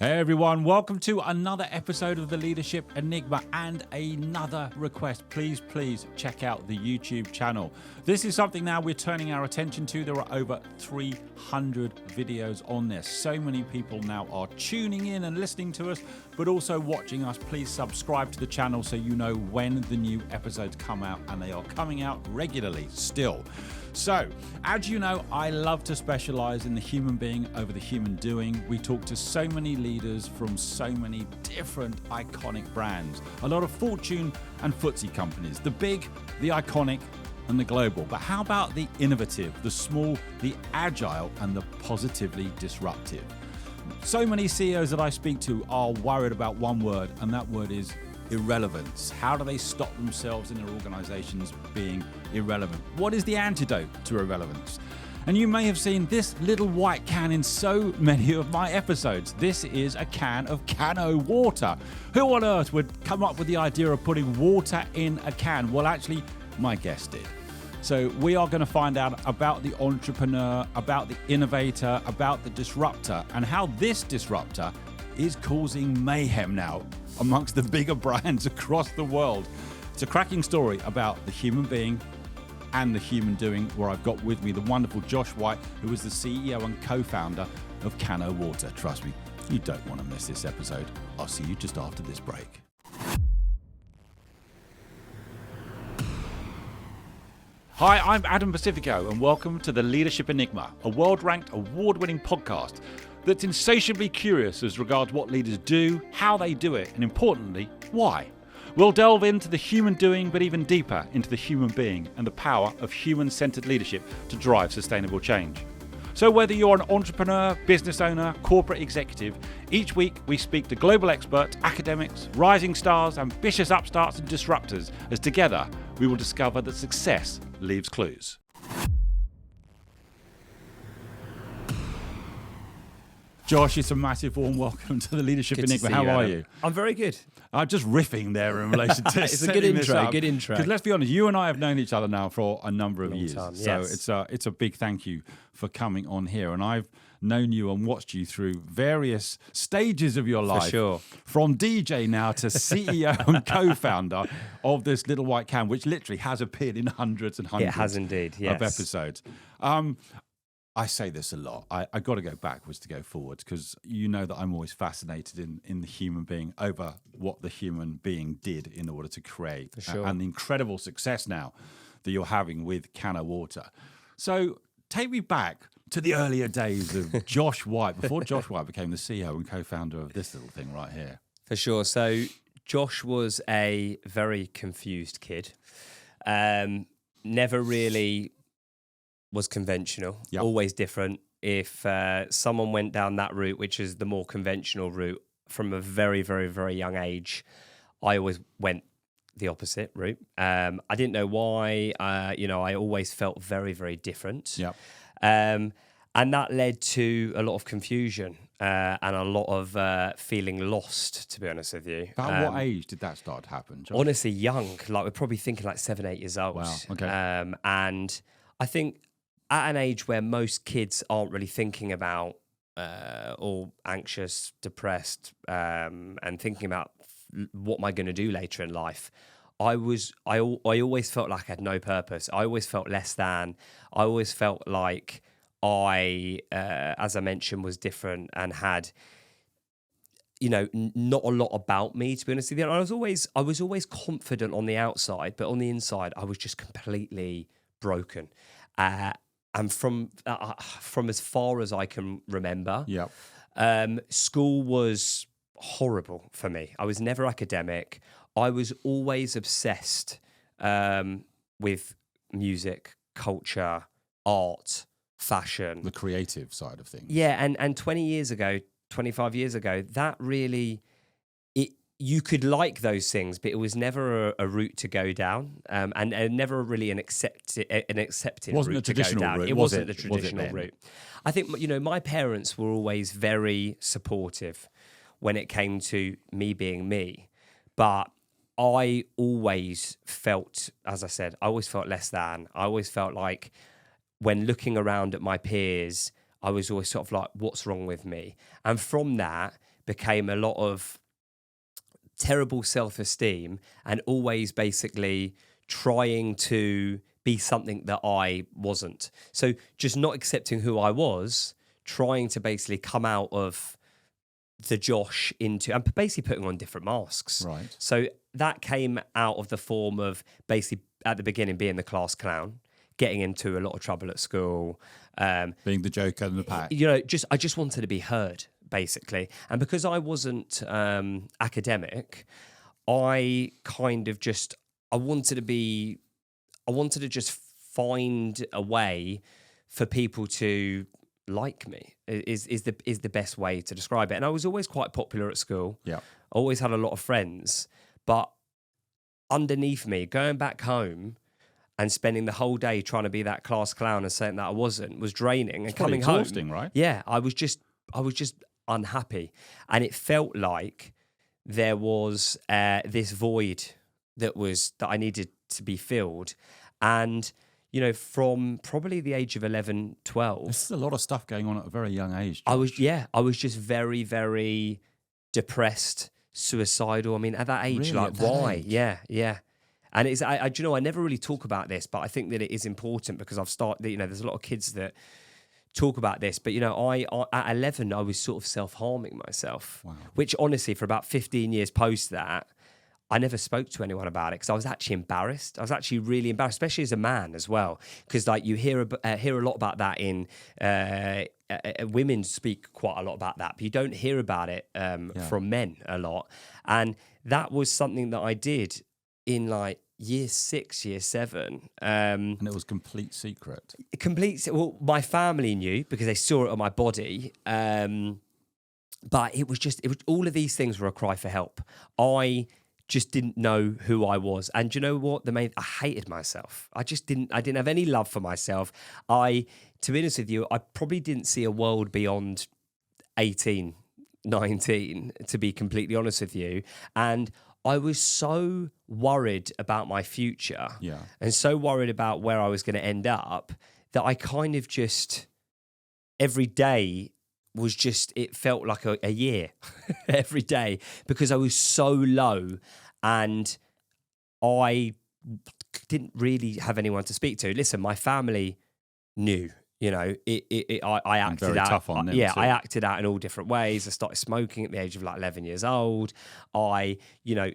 Hey everyone, welcome to another episode of the Leadership Enigma and another request. Please check out the YouTube channel. This is something now we're turning our attention to. There are over 300 videos on this. So many people now are tuning in and listening to us, but also watching us. Please subscribe to the channel so you know when the new episodes come out, and they are coming out regularly still. So, as you know, I love to specialize in the human being over the human doing. We talk to so many leaders from so many different iconic brands. A lot of Fortune and FTSE companies, the big, the iconic, and the global. But how about the innovative, the small, the agile, and the positively disruptive? So many CEOs that I speak to are worried about one word, and that word is irrelevance. How do they stop themselves in their organizations being irrelevant? What is the antidote to irrelevance? And you may have seen this little white can in so many of my episodes. This is a can of Cano Water. Who on earth would come up with the idea of putting water in a can? Well, actually, my guest did. So we are going to find out about the entrepreneur, about the innovator, about the disruptor, and how this disruptor is causing mayhem now amongst the bigger brands across the world. It's a cracking story about the human being and the human doing, where I've got with me the wonderful Josh White, who is the CEO and co-founder of Cano Water. Trust me, you don't want to miss this episode. I'll see you just after this break. Hi, I'm Adam Pacifico, and welcome to the Leadership Enigma, a world-ranked, award-winning podcast that's insatiably curious as regards what leaders do, how they do it, and importantly, why. We'll delve into the human doing, but even deeper into the human being and the power of human-centered leadership to drive sustainable change. So whether you're an entrepreneur, business owner, corporate executive, each week we speak to global experts, academics, rising stars, ambitious upstarts and disruptors, as together we will discover that success leaves clues. Josh, it's a massive warm welcome to the Leadership Enigma. How are you? I'm very good. I'm just riffing there in relation to it's a good intro. Good intro. Because let's be honest, you and I have known each other now for a number of years. Time, so yes. it's a big thank you for coming on here. And I've known you and watched you through various stages of your life. For sure. From DJ now to CEO and co-founder of this little white can, which literally has appeared in hundreds and hundreds It has indeed, yes. of episodes. I say this a lot. I got to go backwards to go forwards, because you know that I'm always fascinated in the human being over what the human being did in order to create. For sure. And the incredible success now that you're having with Cano Water. So take me back to the earlier days of Josh White, before Josh White became the CEO and co-founder of this little thing right here. For sure. So Josh was a very confused kid. Never really was conventional, Yep. Always different. If someone went down that route, which is the more conventional route, from a very, very, very young age, I always went the opposite route. I didn't know why. I always felt very, very different. Yep. And that led to a lot of confusion and a lot of feeling lost, to be honest with you. About what age did that start to happen, Josh? Honestly, young. Like, we're probably thinking like 7, 8 years old. Wow, okay. And I think at an age where most kids aren't really thinking about or anxious, depressed, and thinking about what am I going to do later in life, I always felt like I had no purpose. I always felt less than. I always felt like I, as I mentioned, was different and had, not a lot about me, to be honest with you. And I was always confident on the outside, but on the inside, I was just completely broken. And from as far as I can remember, school was horrible for me. I was never academic. I was always obsessed with music, culture, art, fashion. The creative side of things. Yeah, and 20 years ago, 25 years ago, that really... You could like those things, but it was never a route to go down, and never really an accepted route to go down. It wasn't the traditional route. I think, my parents were always very supportive when it came to me being me, but I always felt, as I said, I always felt less than. I always felt like when looking around at my peers, I was always sort of like, what's wrong with me? And from that, became a lot of terrible self-esteem and always basically trying to be something that I wasn't. So just not accepting who I was, trying to basically come out of the Josh into, and basically putting on different masks. Right. So that came out of the form of basically at the beginning being the class clown, getting into a lot of trouble at school, being the joker in the pack. I just wanted to be heard, basically. And because I wasn't academic, I kind of just I wanted to just find a way for people to like me is the best way to describe it. And I was always quite popular at school. Yeah. I always had a lot of friends, but underneath me, going back home and spending the whole day trying to be that class clown and saying that I wasn't was draining. And coming home, exhausting, right? Yeah, I was just unhappy, and it felt like there was this void that I needed to be filled. And from probably the age of 11, 12. There's a lot of stuff going on at a very young age. I was just very, very depressed, suicidal. I mean, at that age, Really, like, at that why? age? Yeah. And it's, I never really talk about this, but I think that it is important because I've started, there's a lot of kids that talk about this, but I at 11, I was sort of self-harming myself. Wow. Which honestly, for about 15 years post that, I never spoke to anyone about it because I was actually embarrassed. I was actually really embarrassed, especially as a man as well, because like you hear a lot about that in women speak quite a lot about that, but you don't hear about it from men a lot. And that was something that I did in like year 6, year 7. And it was complete secret. Well, my family knew because they saw it on my body. But it was all of these things were a cry for help. I just didn't know who I was. And you know what? I hated myself. I didn't have any love for myself. To be honest with you, I probably didn't see a world beyond 18, 19, to be completely honest with you. And I was so worried about my future and so worried about where I was going to end up that I kind of just, every day was just, it felt like a year every day because I was so low and I didn't really have anyone to speak to. Listen, my family knew. I acted very out. tough on them too. I acted out in all different ways. I started smoking at the age of like 11 years old. I,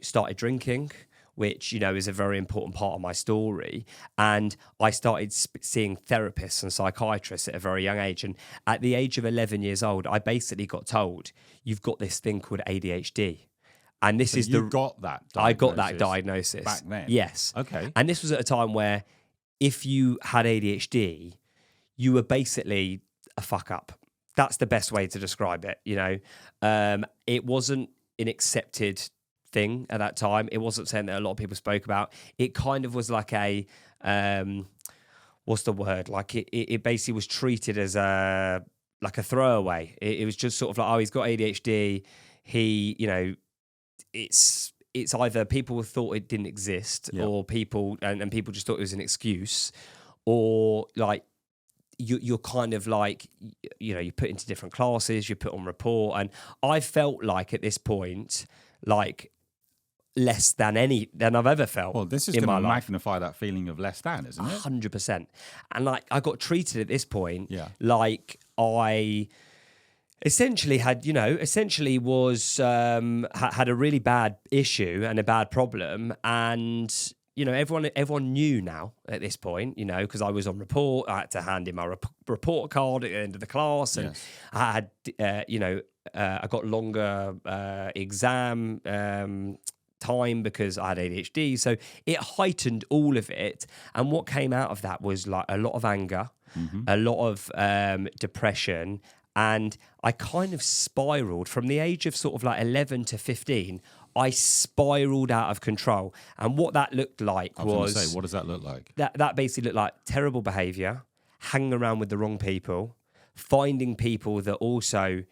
started drinking, which, is a very important part of my story. And I started seeing therapists and psychiatrists at a very young age. And at the age of 11 years old, I basically got told, you've got this thing called ADHD. And this is got that diagnosis. I got that diagnosis. Back then? Yes. Okay. And this was at a time where if you had ADHD, you were basically a fuck up. That's the best way to describe it. It wasn't an accepted thing at that time. It wasn't something that a lot of people spoke about. It kind of was like a, what's the word? Like it basically was treated as a throwaway. It was just sort of like, oh, he's got ADHD. He, it's either people thought it didn't exist or people, and people just thought it was an excuse, or like, you're kind of like, you put into different classes, you put on report. And I felt like at this point, like less than I've ever felt. Well, this is going to magnify that feeling of less than, isn't it? 100%. And like, I got treated at this point, like I essentially had, was, had a really bad issue and a bad problem. And everyone knew now at this point, because I was on report. I had to hand in my report card at the end of the class, and I had, I got longer exam time because I had ADHD. So it heightened all of it, and what came out of that was like a lot of anger, a lot of depression. And I kind of spiraled from the age of sort of like 11 to 15. I spiraled out of control. And what that looked like was... what does that look like? That basically looked like terrible behaviour, hanging around with the wrong people, finding people that also,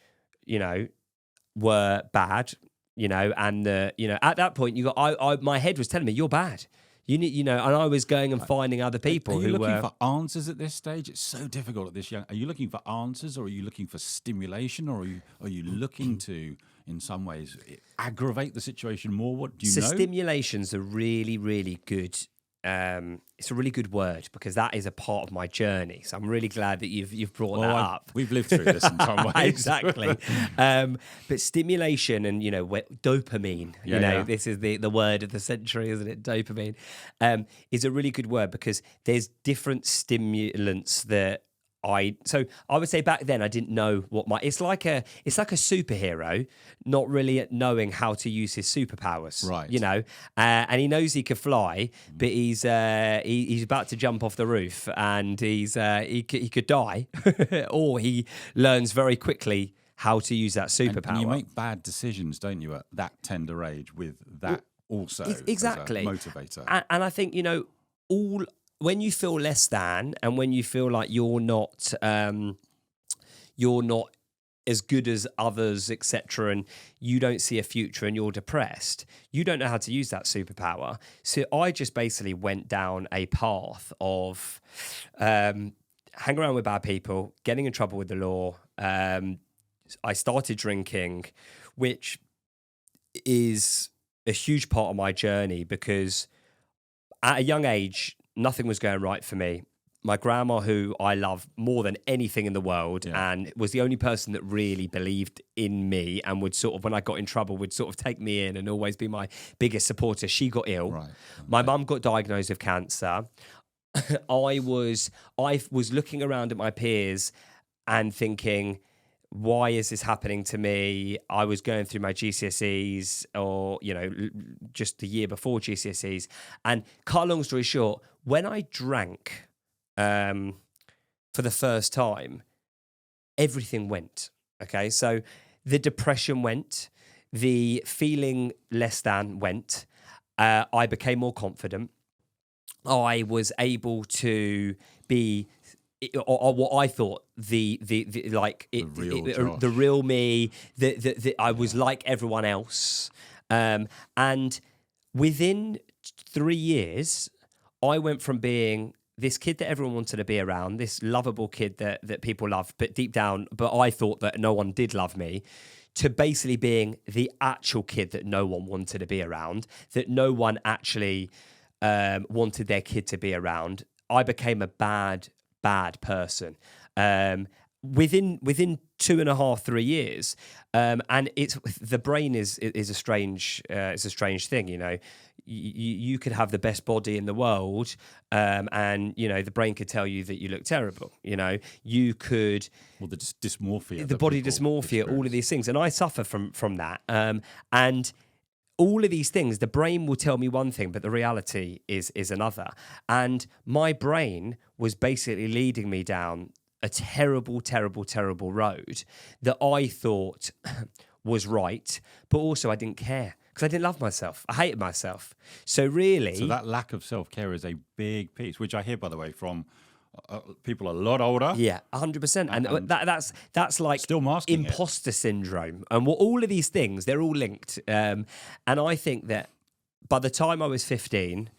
were bad, and at that point, my head was telling me, you're bad. You need, and I was going and finding other people who were... Are you looking for answers at this stage? It's so difficult at this young... Are you looking for answers, or are you looking for stimulation, or are you looking to in some ways aggravate the situation more? What do you So know? stimulation's a really, really good. It's a really good word because that is a part of my journey. So I'm really glad that you've brought that up. We've lived through this in some ways. Exactly. But stimulation and, dopamine, this is the word of the century, isn't it? Dopamine is a really good word because there's different stimulants that I would say back then I didn't know what it's like a superhero not really knowing how to use his superpowers, right? And he knows he could fly, but he's about to jump off the roof and he could die, or he learns very quickly how to use that superpower. And you make bad decisions, don't you, at that tender age with that also exactly as a motivator. And I think when you feel less than, and when you feel like you're not as good as others, etc., and you don't see a future and you're depressed, you don't know how to use that superpower. So I just basically went down a path of hang around with bad people, getting in trouble with the law. I started drinking, which is a huge part of my journey because at a young age, nothing was going right for me. My grandma, who I love more than anything in the world, and was the only person that really believed in me and would sort of, when I got in trouble, would sort of take me in and always be my biggest supporter. She got ill. Right. My mum got diagnosed with cancer. I was looking around at my peers and thinking, why is this happening to me? I was going through my GCSEs or, just the year before GCSEs. And cut a long story short, when I drank for the first time, everything went. Okay, so the depression went, the feeling less than went. I became more confident. I was able to be... or what I thought the real me, that I was like everyone else, and within 3 years, I went from being this kid that everyone wanted to be around, this lovable kid that people loved, but deep down, but I thought that no one did love me, to basically being the actual kid that no one wanted to be around, that no one actually wanted their kid to be around. I became a bad person within 2.5-3 years, and it's the brain is a strange thing. You could have the best body in the world, and the brain could tell you that you look terrible. You could the dysmorphia, the body dysmorphia, all of these things, and I suffer from that, and all of these things, the brain will tell me one thing, but the reality is another. And my brain was basically leading me down a terrible, terrible, terrible road that I thought was right, but also I didn't care because I didn't love myself. I hated myself. So that lack of self-care is a big piece, which I hear, by the way, from people a lot older. Yeah, 100%. And that's like still masking imposter syndrome. And all of these things, they're all linked. And I think that by the time I was 15,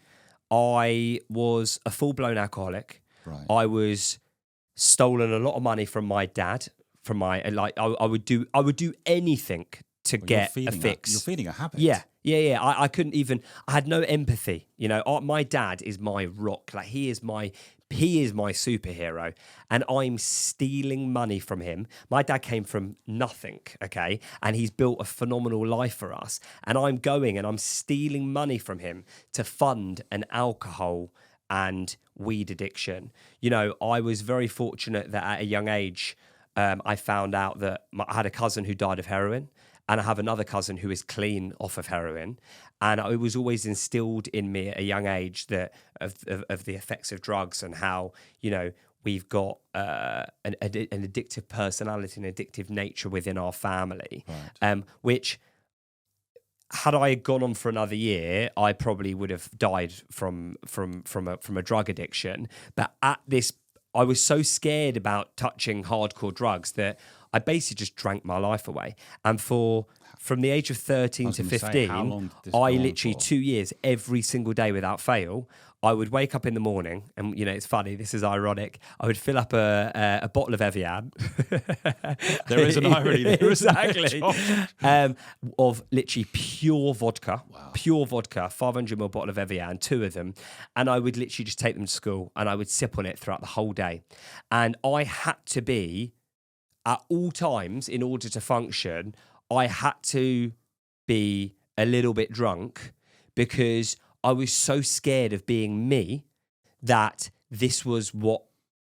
I was a full-blown alcoholic. Right. I was stolen a lot of money from my dad. I would do anything to get a fix. You're feeding a habit. Yeah. I couldn't even. I had no empathy. My dad is my rock. Like he is my superhero, and I'm stealing money from him. My dad came from nothing, okay, and he's built a phenomenal life for us. And I'm going and I'm stealing money from him to fund an alcohol and weed addiction. I was very fortunate that at a young age, I found out that I had a cousin who died of heroin. And I have another cousin who is clean off of heroin. And it was always instilled in me at a young age that of the effects of drugs and how, we've got an addictive personality, an addictive nature within our family, right. Which, had I gone on for another year, I probably would have died from a drug addiction. But at this, I was so scared about touching hardcore drugs that I basically just drank my life away. And for from the age of 13 to 15, how long did this I go on literally for? 2 years, every single day without fail, I would wake up in the morning, and it's funny. This is ironic. I would fill up a bottle of Evian. There is an irony there, exactly. Of literally pure vodka, Wow. pure vodka, 500ml bottle of Evian, 2 of them, and I would literally just take them to school, and I would sip on it throughout the whole day, and I had to be at all times in order to function. I had to be a little bit drunk because I was so scared of being me that this was what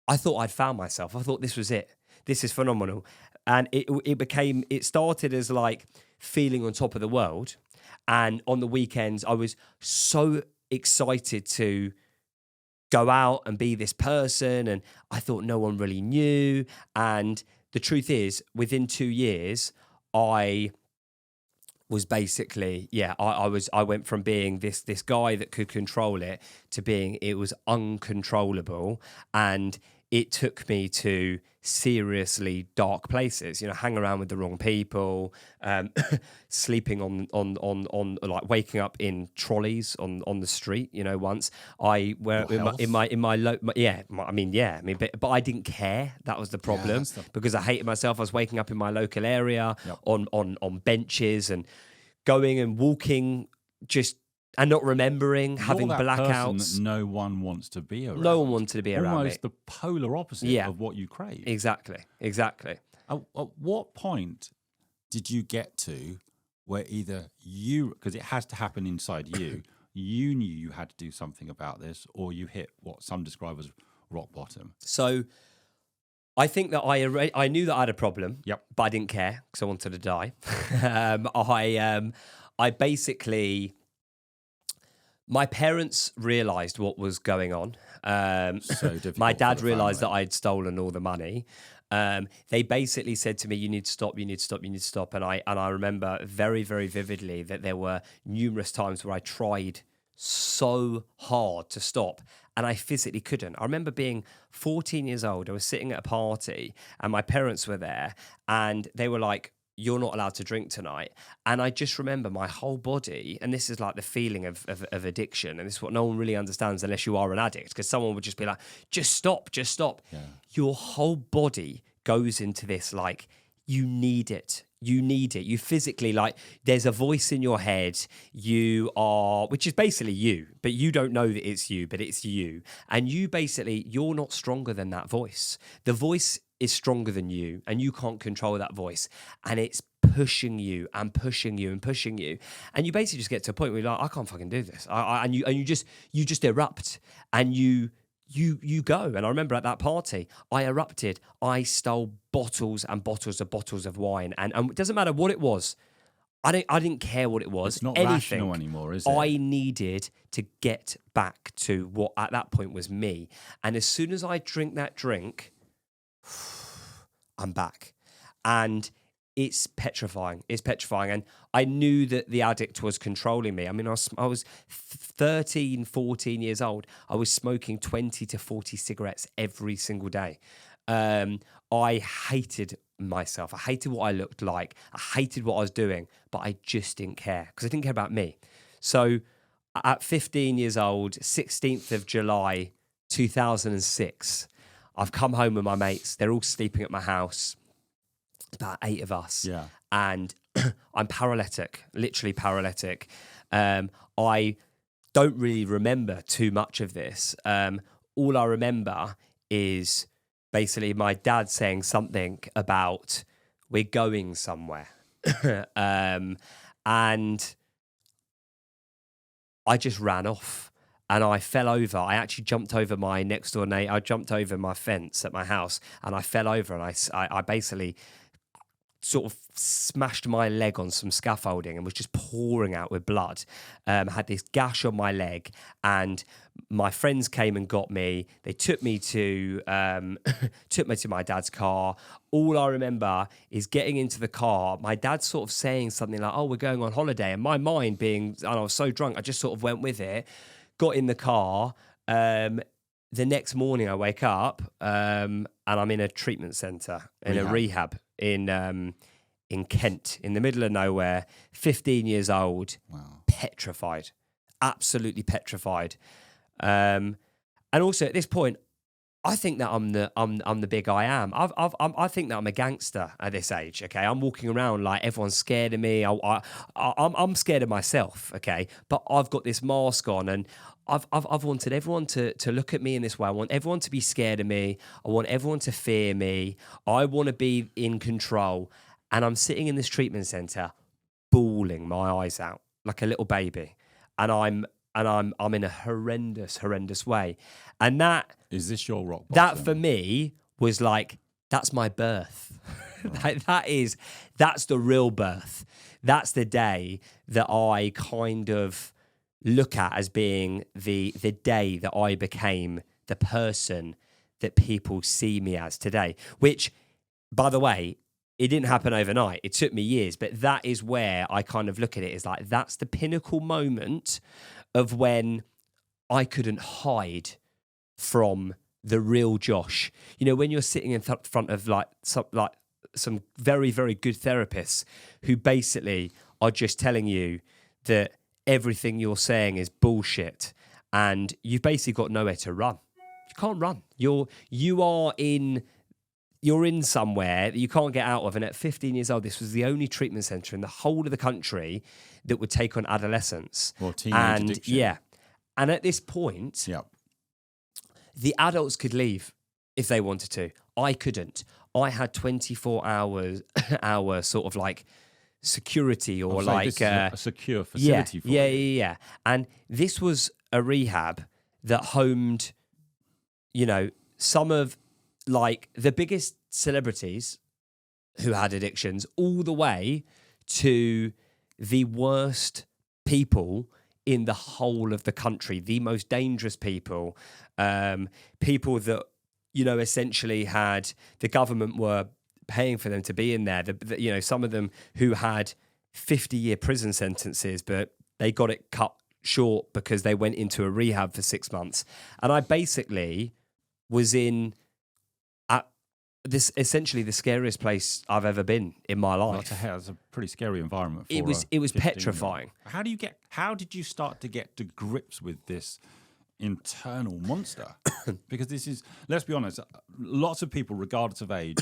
I thought I'd found myself. I thought this was it. This is phenomenal. And it started as like feeling on top of the world. And on the weekends, I was so excited to go out and be this person. And I thought no one really knew. And the truth is, within 2 years, I was basically, I went from being this guy that could control it to being, it was uncontrollable. And it took me to seriously dark places, hang around with the wrong people, sleeping on like waking up in trolleys on the street. Once I were in my but I didn't care. That was the problem, because I hated myself. I was waking up in my local area on benches and going and walking and not remembering, having You're that blackouts. person that no one wants to be around. No one wanted to be around me. Almost the polar opposite of what you crave. Exactly. At what point did you get to where either you, because it has to happen inside you, you knew you had to do something about this, or you hit what some describe as rock bottom? So I think that I knew that I had a problem, Yep. but I didn't care because I wanted to die. I basically... My parents realised what was going on. So difficult. My dad for the realised that family. I'd stolen all the money. They basically said to me, "You need to stop. You need to stop. You need to stop." And I remember very, very vividly that there were numerous times where I tried so hard to stop, and I physically couldn't. I remember being 14 years old. I was sitting at a party, and my parents were there, and they were like, "You're not allowed to drink tonight." And I just remember my whole body, and this is like the feeling of addiction, and this is what no one really understands unless you are an addict, because someone would just be like, just stop. Yeah. Your whole body goes into this, like, you need it. You physically, like, there's a voice in your head, which is basically you, but you don't know that it's you, but it's you. And you're not stronger than that voice. The voice is stronger than you, and you can't control that voice. And it's pushing you and pushing you and pushing you. And you basically just get to a point where you're like, I can't fucking do this. And you just erupt, and you go. And I remember at that party, I erupted. I stole bottles and bottles of wine. And it doesn't matter what it was. I didn't care what it was. It's not anything. rational anymore, is it? I needed to get back to what at that point was me. And as soon as I drink that drink, I'm back. And it's petrifying. And I knew that the addict was controlling me. I mean, I was 13, 14 years old. I was smoking 20 to 40 cigarettes every single day. I hated myself. I hated what I looked like. I hated what I was doing, but I just didn't care, because I didn't care about me. So at 15 years old, 16th of July, 2006, I've come home with my mates. They're all sleeping at my house. It's about 8 of us. Yeah. And I'm paralytic, literally paralytic. I don't really remember too much of this. All I remember is basically my dad saying something about, we're going somewhere. And I just ran off. And I fell over. I actually jumped over my next door neighbor. I jumped over my fence at my house, and I fell over, and I basically sort of smashed my leg on some scaffolding and was just pouring out with blood. Had this gash on my leg, and my friends came and got me. They took me to my dad's car. All I remember is getting into the car, my dad sort of saying something like, "Oh, we're going on holiday," and my mind being, and I was so drunk, I just sort of went with it. Got in the car. The next morning I wake up and I'm in a treatment centre, in a rehab in in Kent, in the middle of nowhere, 15 years old, petrified, absolutely petrified. And also at this point, I think that I'm the big I am. I think that I'm a gangster at this age. Okay, I'm walking around like everyone's scared of me. I'm scared of myself. Okay, but I've got this mask on, and I've wanted everyone to look at me in this way. I want everyone to be scared of me. I want everyone to fear me. I want to be in control. And I'm sitting in this treatment center, bawling my eyes out like a little baby, and I'm in a horrendous way. And that is this your rock bottom? That for me was like, that's my birth. That's the real birth. That's the day that I kind of look at as being the day that I became the person that people see me as today. Which, by the way, it didn't happen overnight. It took me years, but that is where I kind of look at it as like, that's the pinnacle moment of when I couldn't hide from the real Josh. You know, when you're sitting in front of some very, very good therapists who basically are just telling you that everything you're saying is bullshit, and you've basically got nowhere to run. You can't run. You're in somewhere that you can't get out of. And at 15 years old, this was the only treatment centre in the whole of the country that would take on adolescents. Or teenage addiction. Yeah. And at this point, the adults could leave if they wanted to. I couldn't. I had 24 hour sort of like security, or like this is a secure facility for you. Yeah. And this was a rehab that homed, you know, some of like the biggest celebrities who had addictions, all the way to the worst people in the whole of the country, the most dangerous people, people that, you know, essentially had, the government were paying for them to be in there. You know, some of them who had 50-year prison sentences, but they got it cut short because they went into a rehab for 6 months. And I basically was in this essentially the scariest place I've ever been in my life. It's a pretty scary environment. It was petrifying. How did you start to get to grips with this internal monster? Because this is, let's be honest, lots of people, regardless of age,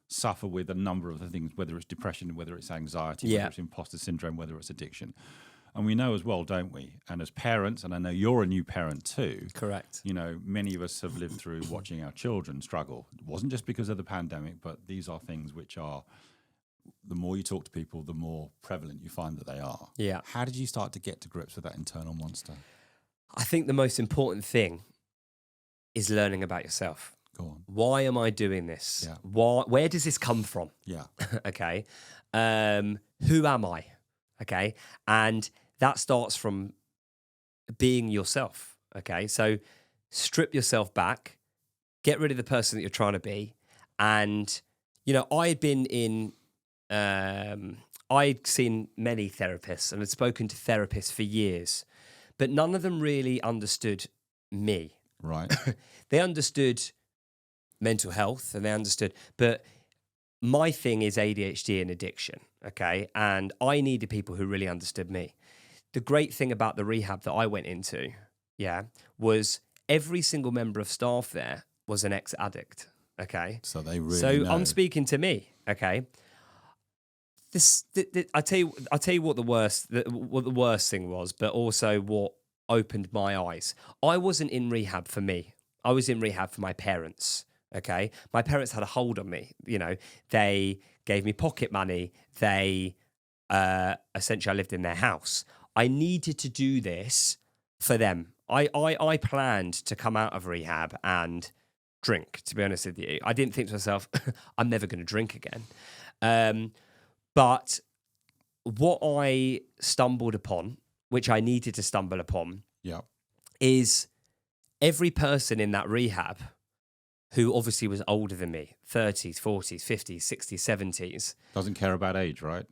suffer with a number of the things, whether it's depression, whether it's anxiety, whether it's imposter syndrome, whether it's addiction. And we know as well, don't we? And as parents, and I know you're a new parent too. Correct. You know, many of us have lived through watching our children struggle. It wasn't just because of the pandemic, but these are things which are, the more you talk to people, the more prevalent you find that they are. Yeah. How did you start to get to grips with that internal monster? I think the most important thing is learning about yourself. Go on. Why am I doing this? Yeah. Where does this come from? Yeah. Okay. Who am I? Okay. And that starts from being yourself. Okay. So strip yourself back, get rid of the person that you're trying to be. And, you know, I'd seen many therapists and had spoken to therapists for years, but none of them really understood me. Right. They understood mental health and they understood, but my thing is ADHD and addiction. Okay. And I needed people who really understood me. The great thing about the rehab that I went into, was every single member of staff there was an ex-addict. Okay. So they really know. I'm speaking to me. Okay. I tell you what the worst thing was, but also what opened my eyes. I wasn't in rehab for me. I was in rehab for my parents. Okay. My parents had a hold on me. You know, they gave me pocket money. They, essentially I lived in their house. I needed to do this for them. I planned to come out of rehab and drink, to be honest with you. I didn't think to myself, I'm never going to drink again. But what I stumbled upon, which I needed to stumble upon, is every person in that rehab who obviously was older than me, 30s, 40s, 50s, 60s, 70s. Doesn't care about age, right?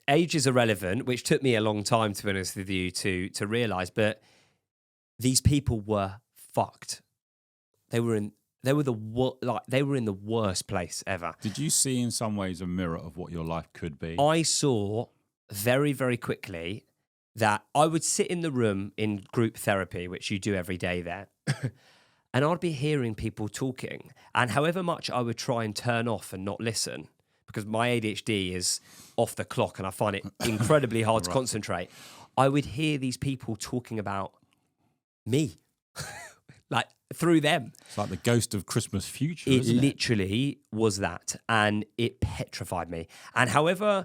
Age is irrelevant, which took me a long time, to be honest with you, to realise. But these people were fucked. They were in they were they were in the worst place ever. Did you see in some ways a mirror of what your life could be? I saw very, very quickly that I would sit in the room in group therapy, which you do every day there, and I'd be hearing people talking. And however much I would try and turn off and not listen, because my ADHD is off the clock and I find it incredibly hard to concentrate, I would hear these people talking about me, like through them. It's like the ghost of Christmas future, It isn't it? literally was that, and it petrified me. And however...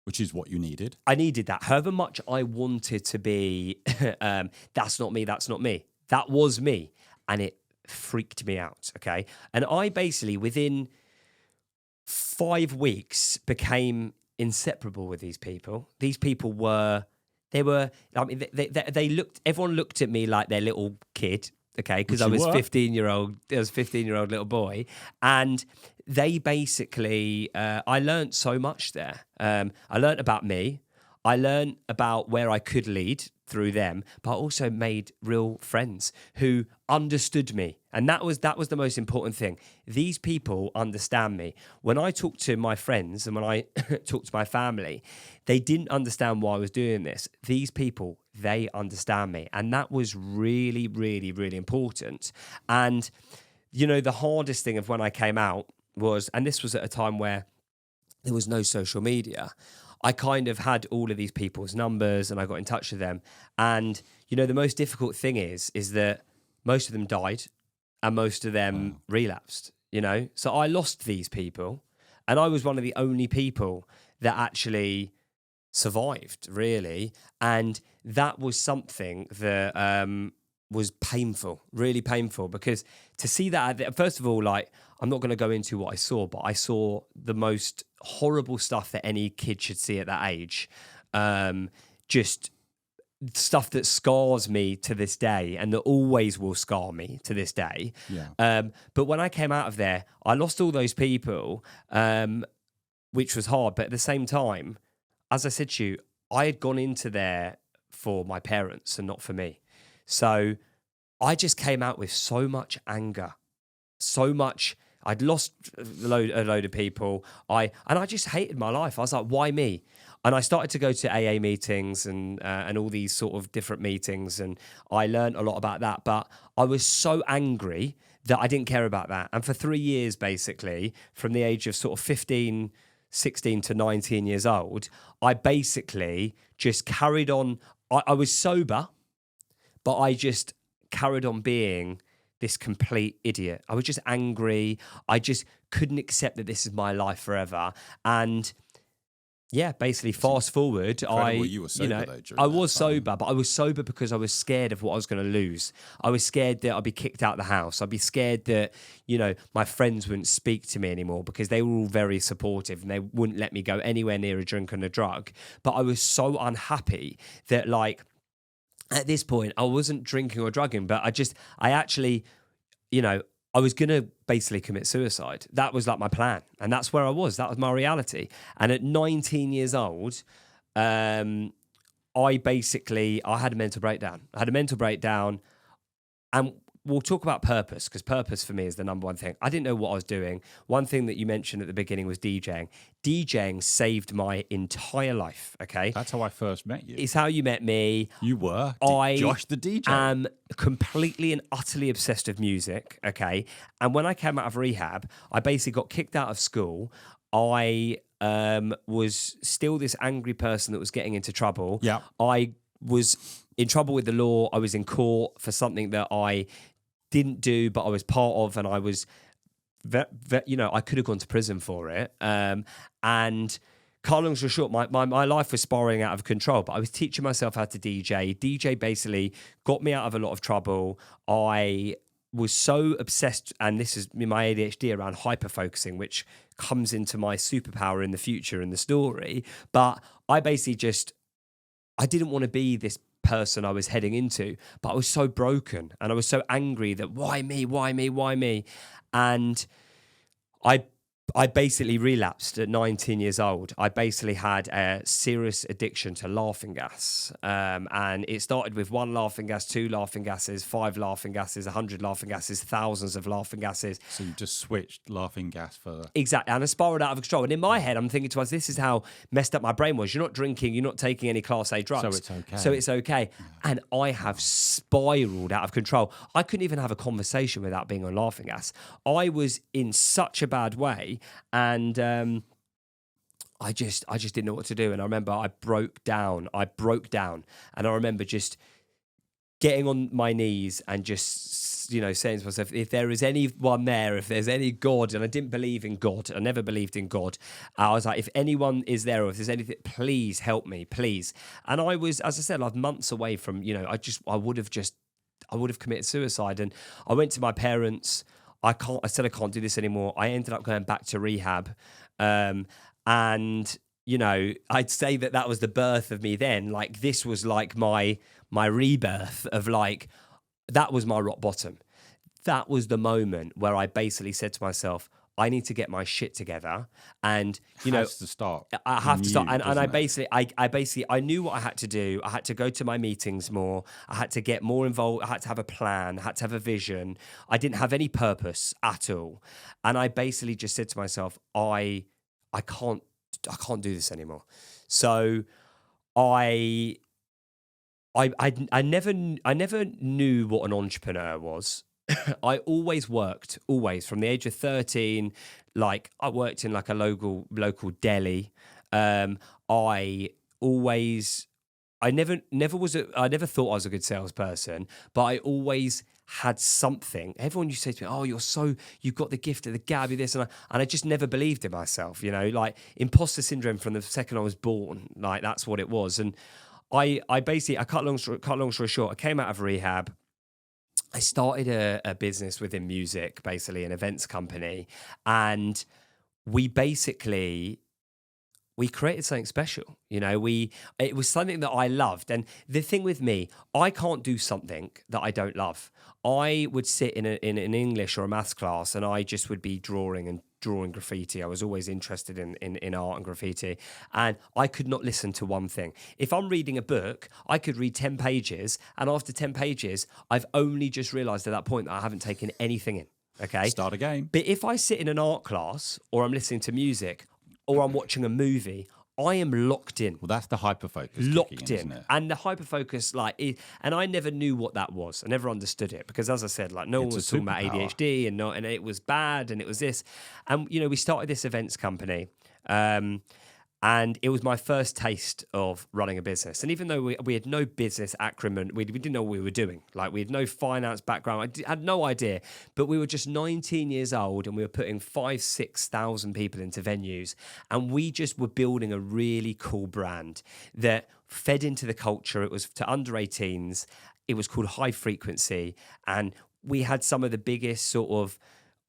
Which is what you needed. I needed that. However much I wanted to be, that's not me, that's not me. That was me. And it freaked me out, okay? And I basically, within 5 weeks, became inseparable with these people. These people were, I mean, they looked, everyone looked at me like their little kid, okay? Because I was 15-year-old little boy. And they basically, I learned so much there. I learned about me. I learned about where I could lead through them, but I also made real friends who understood me. And that was the most important thing. These people understand me. When I talk to my friends and when I talk to my family, they didn't understand why I was doing this. These people, they understand me. And that was really, really, really important. And, you know, the hardest thing of when I came out was, and this was at a time where there was no social media, I kind of had all of these people's numbers and I got in touch with them. And, you know, the most difficult thing is that most of them died and most of them relapsed, you know? So I lost these people and I was one of the only people that actually survived, really. And that was something that was painful, really painful, because to see that, first of all, like, I'm not going to go into what I saw, but I saw the most horrible stuff that any kid should see at that age. Just stuff that scars me to this day and that always will scar me to this day. Yeah. But when I came out of there, I lost all those people, which was hard. But at the same time, as I said to you, I had gone into there for my parents and not for me. So I just came out with so much anger, so much. I'd lost a load of people. And I just hated my life. I was like, why me? And I started to go to AA meetings and all these sort of different meetings, and I learned a lot about that. But I was so angry that I didn't care about that. And for 3 years, basically, from the age of sort of 15, 16 to 19 years old, I basically just carried on. I was sober, but I just carried on being this complete idiot. I was just angry. I just couldn't accept that this is my life forever. And yeah, basically, fast forward, You were sober, though, during I that was time. sober, but I was sober because I was scared of what I was going to lose. I was scared that I'd be kicked out of the house. I'd be scared that, you know, my friends wouldn't speak to me anymore because they were all very supportive and they wouldn't let me go anywhere near a drink and a drug. But I was so unhappy that, like, at this point, I wasn't drinking or drugging, but I actually, you know, I was going to basically commit suicide. That was like my plan. And that's where I was. That was my reality. And at 19 years old, I had a mental breakdown. And we'll talk about purpose, because purpose for me is the number one thing. I didn't know what I was doing. One thing that you mentioned at the beginning was DJing. DJing saved my entire life, okay? That's how I first met you. It's how you met me. You were Josh the DJ. I am completely and utterly obsessed with music, okay? And when I came out of rehab, I basically got kicked out of school. I was still this angry person that was getting into trouble. Yeah. I was in trouble with the law. I was in court for something that I didn't do, but I was part of, and I was, you know, I could have gone to prison for it. And cut long story short, my life was spiraling out of control, but I was teaching myself how to DJ. DJ basically got me out of a lot of trouble. I was so obsessed, and this is my ADHD, around hyper-focusing, which comes into my superpower in the future in the story. But I basically I didn't want to be this person I was heading into, but I was so broken and I was so angry that why me? And I I basically relapsed at 19 years old. I basically had a serious addiction to laughing gas. And it started with 1 laughing gas, 2 laughing gases, 5 laughing gases, 100 laughing gases, thousands of laughing gases. So you just switched laughing gas for... Exactly. And I spiraled out of control. And in my head, I'm thinking to us, this is how messed up my brain was. You're not drinking, you're not taking any Class A drugs. So it's okay. So it's okay. Yeah. And I have spiraled out of control. I couldn't even have a conversation without being on laughing gas. I was in such a bad way. And I just didn't know what to do. And I remember I broke down. And I remember just getting on my knees and just, saying to myself, if there is anyone there, if there's any God, and I didn't believe in God, I never believed in God. I was like, if anyone is there, or if there's anything, please help me, please. And I was, as I said, like months away from, I would have committed suicide. And I went to my parents. I said I can't do this anymore. I ended up going back to rehab. And, I'd say that was the birth of me then. Like, this was like my rebirth of like, that was my rock bottom. That was the moment where I basically said to myself, I need to get my shit together. And, has to start. I have to start. And I basically, I knew what I had to do. I had to go to my meetings more. I had to get more involved. I had to have a plan. I had to have a vision. I didn't have any purpose at all. And I basically just said to myself, I can't do this anymore. So I never knew what an entrepreneur was. I always worked from the age of 13. Like, I worked in like a local deli. I never thought I was a good salesperson, but I always had something. Everyone used to say to me, "Oh, you've got the gift of the gab, this," and I just never believed in myself. Like imposter syndrome from the second I was born. Like, that's what it was. And I cut long story short, I came out of rehab. I started a business within music, basically an events company, and we created something special. It was something that I loved. And the thing with me, I can't do something that I don't love. I would sit in an English or a maths class, and I just would be drawing graffiti. I was always interested in art and graffiti, and I could not listen to one thing. If I'm reading a book, I could read 10 pages, and after 10 pages, I've only just realised at that point that I haven't taken anything in. Okay? Start again. But if I sit in an art class, or I'm listening to music, or I'm watching a movie, I am locked in. Well, that's the hyperfocus. Locked in. Isn't it? And the hyperfocus, and I never knew what that was. I never understood it because, as I said, like, no one was talking about ADHD and it was bad and it was this. And, we started this events company. And it was my first taste of running a business. And even though we had no business acumen, we didn't know what we were doing. Like, we had no finance background. I had no idea. But we were just 19 years old, and we were putting 5,000-6,000 people into venues. And we just were building a really cool brand that fed into the culture. It was to under 18s. It was called High Frequency. And we had some of the biggest sort of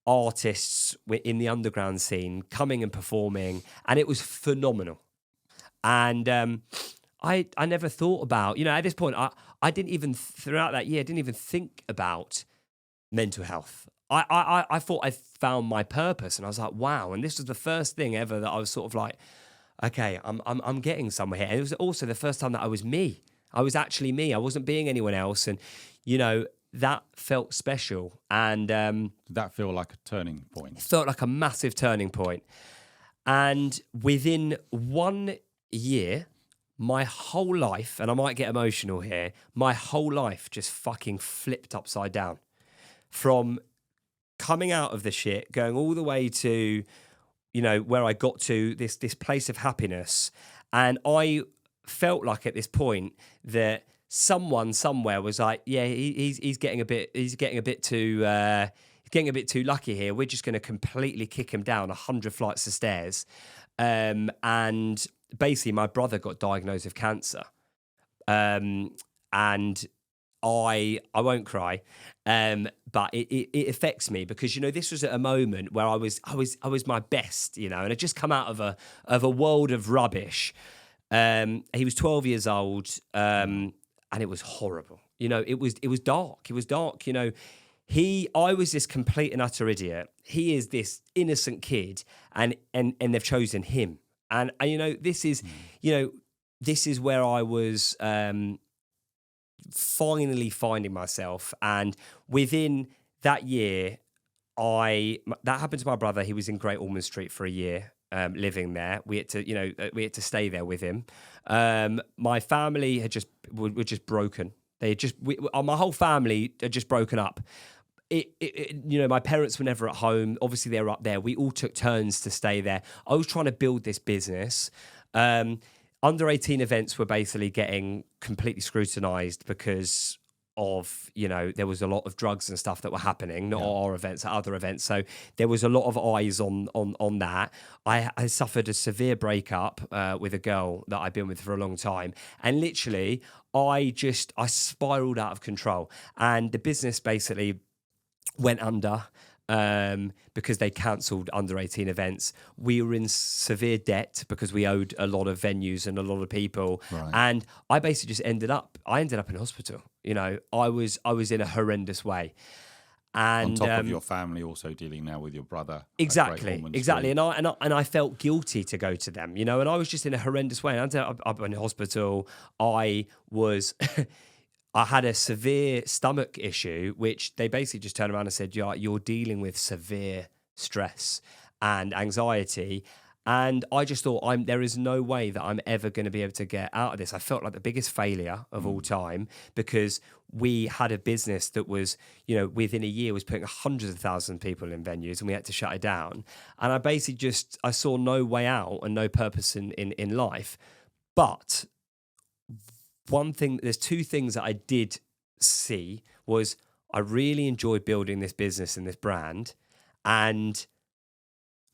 artists in the underground scene coming and performing, and it was phenomenal. And I never thought about, at this point, I didn't even, throughout that year, I didn't even think about mental health. I thought I found my purpose, and I was like, wow. And this was the first thing ever that I was sort of like, okay, I'm getting somewhere here. And it was also the first time that I was me. I was actually me. I wasn't being anyone else. And, that felt special. And did that feel like a turning point? It felt like a massive turning point. And within 1 year, my whole life, and I might get emotional here, my whole life just fucking flipped upside down. From coming out of the shit, going all the way to, where I got to this place of happiness. And I felt like at this point that someone somewhere was like, yeah, he's getting a bit too lucky here. We're just going to completely kick him down 100 flights of stairs. And basically, my brother got diagnosed with cancer. And I won't cry, but it affects me because this was at a moment where I was my best, and I'd just come out of a world of rubbish. He was 12 years old. And it was horrible. It was dark. It was dark. I was this complete and utter idiot. He is this innocent kid, and they've chosen him. And this is, this is where I was finally finding myself. And within that year, that happened to my brother. He was in Great Ormond Street for a year, living there. We had to stay there with him. My family were just broken. My whole family had just broken up. My parents were never at home. Obviously, they were up there. We all took turns to stay there. I was trying to build this business. Under 18 events were basically getting completely scrutinized because of, there was a lot of drugs and stuff that were happening, not our events, at other events. So there was a lot of eyes on that. I suffered a severe breakup with a girl that I'd been with for a long time. And literally, I spiraled out of control. And the business basically went under because they cancelled under 18 events. We were in severe debt because we owed a lot of venues and a lot of people. Right. And I basically just ended up in hospital. I was in a horrendous way. And on top of your family also dealing now with your brother. Exactly. And I felt guilty to go to them, and I was just in a horrendous way. And I ended up in hospital. I had a severe stomach issue, which they basically just turned around and said, you're dealing with severe stress and anxiety. And I just thought, there is no way that I'm ever going to be able to get out of this. I felt like the biggest failure of all time because we had a business that was, within a year was putting hundreds of thousands of people in venues, and we had to shut it down. And I basically I saw no way out and no purpose in life. But there's two things that I did see was I really enjoyed building this business and this brand. And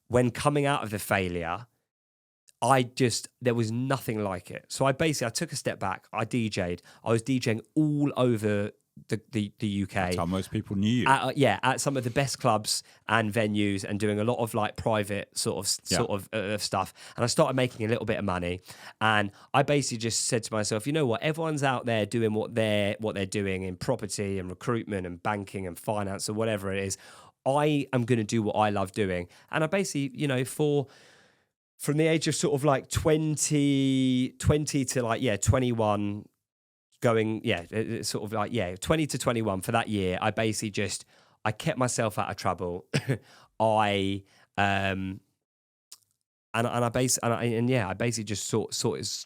when coming out of the failure, there was nothing like it. So I took a step back. I DJ'd. I was DJing all over the UK. That's how most people knew you. At some of the best clubs and venues, and doing a lot of like private sort of stuff. And I started making a little bit of money. And I basically just said to myself, you know what? Everyone's out there doing what they're doing in property and recruitment and banking and finance or whatever it is. I am going to do what I love doing. And I basically, from the age of sort of like 20 to like 21. Going, 20 to 21 for that year. I basically I kept myself out of trouble. I basically just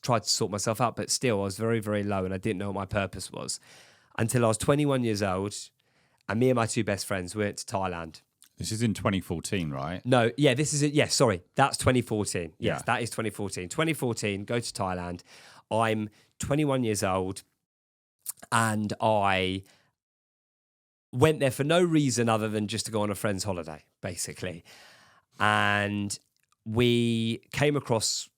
tried to sort myself out, but still I was very, very low and I didn't know what my purpose was until I was 21 years old, and me and my two best friends went to Thailand. This is in 2014, right? No, this is it. Yeah, sorry, that's 2014. Yes, Yeah. that is 2014. 2014, go to Thailand. I'm 21 years old. And I went there for no reason other than just to go on a friend's holiday, basically. And we came across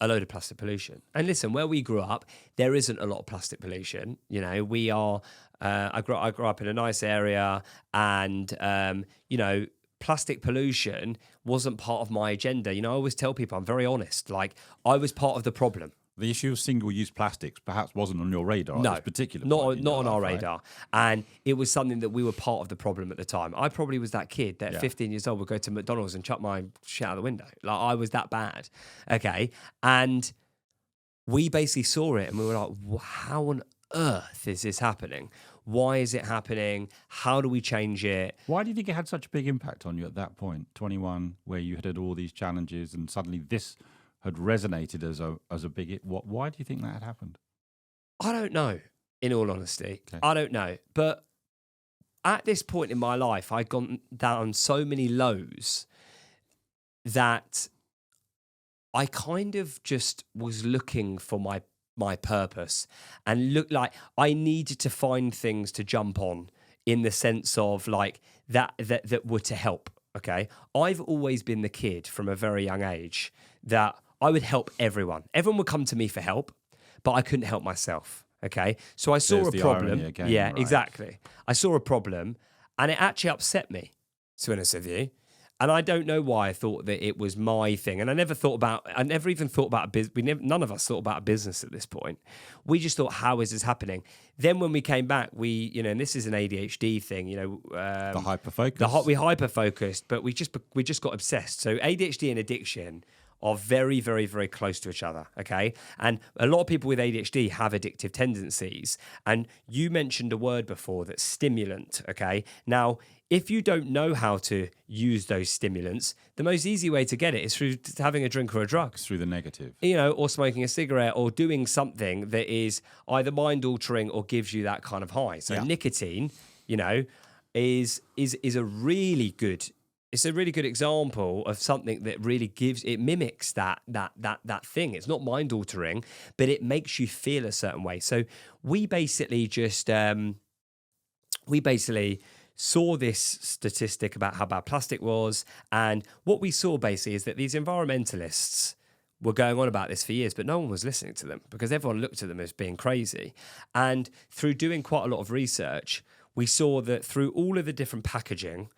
a load of plastic pollution. And listen, where we grew up, there isn't a lot of plastic pollution. We are, I grew up in a nice area, and, plastic pollution wasn't part of my agenda. I always tell people, I'm very honest, like I was part of the problem. The issue of single-use plastics perhaps wasn't on your radar no, at this particular not point. Not on our radar. And it was something that we were part of the problem at the time. I probably was that kid that at 15 years old would go to McDonald's and chuck my shit out the window. Like, I was that bad. Okay. And we basically saw it and we were like, how on earth is this happening? Why is it happening? How do we change it? Why do you think it had such a big impact on you at that point, 21, where you had all these challenges and suddenly this had resonated as a big... Why do you think that had happened? I don't know, in all honesty. Okay. I don't know. But at this point in my life, I'd gone down so many lows that I kind of just was looking for my purpose, and looked like I needed to find things to jump on, in the sense of like that were to help. Okay. I've always been the kid from a very young age that I would help everyone. Everyone would come to me for help, but I couldn't help myself. Okay. So I saw There's a the problem. irony again, Yeah, right. exactly. I saw a problem and it actually upset me, to be honest with you. And I don't know why I thought that it was my thing. And I never even thought about a business. None of us thought about a business at this point. We just thought, how is this happening? Then when we came back, and this is an ADHD thing, the hyperfocus. We hyper-focused, but we just got obsessed. So ADHD and addiction are very, very, very close to each other, okay? And a lot of people with ADHD have addictive tendencies. And you mentioned a word before, that's stimulant, okay? Now, if you don't know how to use those stimulants, the most easy way to get it is through having a drink or a drug. Through the negative. Or smoking a cigarette or doing something that is either mind-altering or gives you that kind of high. So nicotine, is a really good... It's a really good example of something that really mimics that thing. It's not mind-altering, but it makes you feel a certain way. So we basically saw this statistic about how bad plastic was. And what we saw basically is that these environmentalists were going on about this for years, but no one was listening to them because everyone looked at them as being crazy. And through doing quite a lot of research, we saw that through all of the different packaging,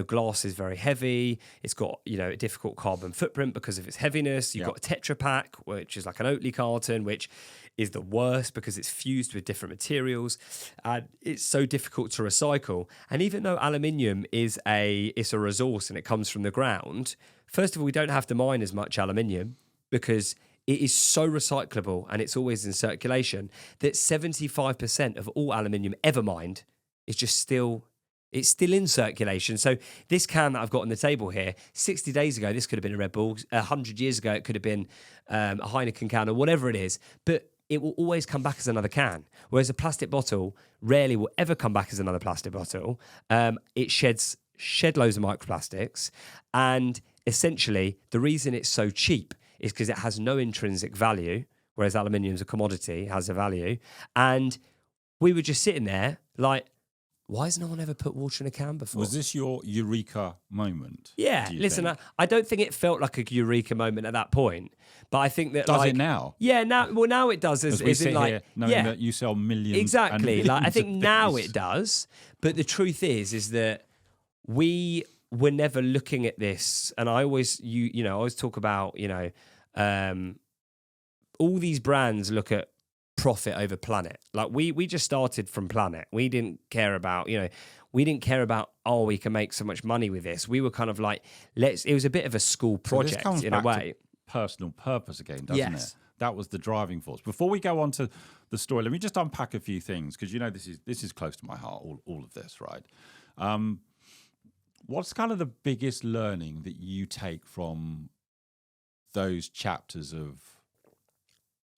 glass is very heavy. It's got, a difficult carbon footprint because of its heaviness. You've got a Tetra Pak, which is like an Oatly carton, which is the worst because it's fused with different materials. And it's so difficult to recycle. And even though aluminium is a resource and it comes from the ground, first of all, we don't have to mine as much aluminium because it is so recyclable and it's always in circulation that 75% of all aluminium ever mined is just still in circulation. So this can that I've got on the table here, 60 days ago, this could have been a Red Bull. 100 years ago, it could have been a Heineken can or whatever it is. But it will always come back as another can. Whereas a plastic bottle rarely will ever come back as another plastic bottle. It shed loads of microplastics. And essentially, the reason it's so cheap is because it has no intrinsic value, whereas aluminium is a commodity, has a value. And we were just sitting there like, why has no one ever put water in a can before? Was this your eureka moment? Yeah, listen, I don't think it felt like a eureka moment at that point, but I think that does it now? Yeah, now it does. As we sit here knowing that you sell millions. Exactly. And millions I think now things. it does, but the truth is that we were never looking at this, and I always talk about all these brands look at profit over planet. Like we just started from planet. We didn't care about, we can make so much money with this. We were kind of like, it was a bit of a school project in a way. Personal purpose again, doesn't it? That was the driving force. Before we go on to the story, let me just unpack a few things because this is close to my heart, all of this, right? What's kind of the biggest learning that you take from those chapters of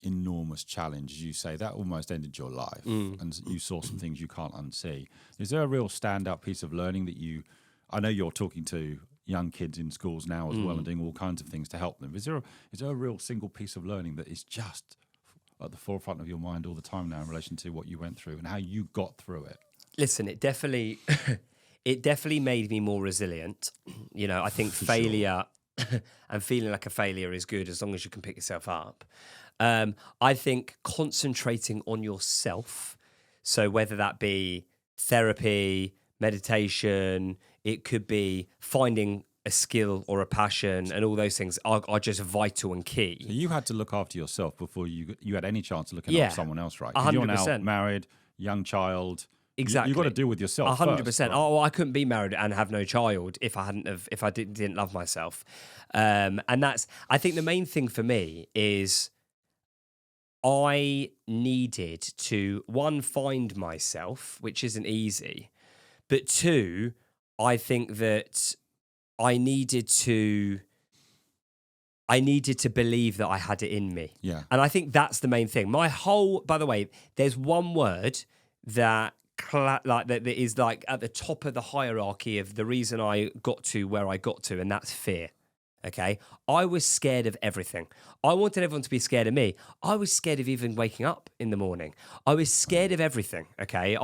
enormous challenge? You say that almost ended your life and you saw some things you can't unsee. Is there a real standout piece of learning that I know you're talking to young kids in schools now as well and doing all kinds of things to help them. Is there a real single piece of learning that is just at the forefront of your mind all the time now in relation to what you went through and how you got through it? Listen, it definitely made me more resilient. I think failure and feeling like a failure is good as long as you can pick yourself up. I think concentrating on yourself, so whether that be therapy, meditation, it could be finding a skill or a passion, and all those things are just vital and key. So you had to look after yourself before you had any chance of looking after someone else, right? 100%. You're now married, young child. Exactly. You've got to deal with yourself 100%. first, right? Oh, I couldn't be married and have no child if I didn't love myself. And I think the main thing for me is I needed to, one, find myself, which isn't easy, but two, I think that I needed to believe that I had it in me. Yeah. And I think that's the main thing. By the way, there's one word that is like at the top of the hierarchy of the reason I got to where I got to, and that's fear. Okay, I was scared of everything. I wanted everyone to be scared of me. I was scared of even waking up in the morning. I was scared of everything. Okay,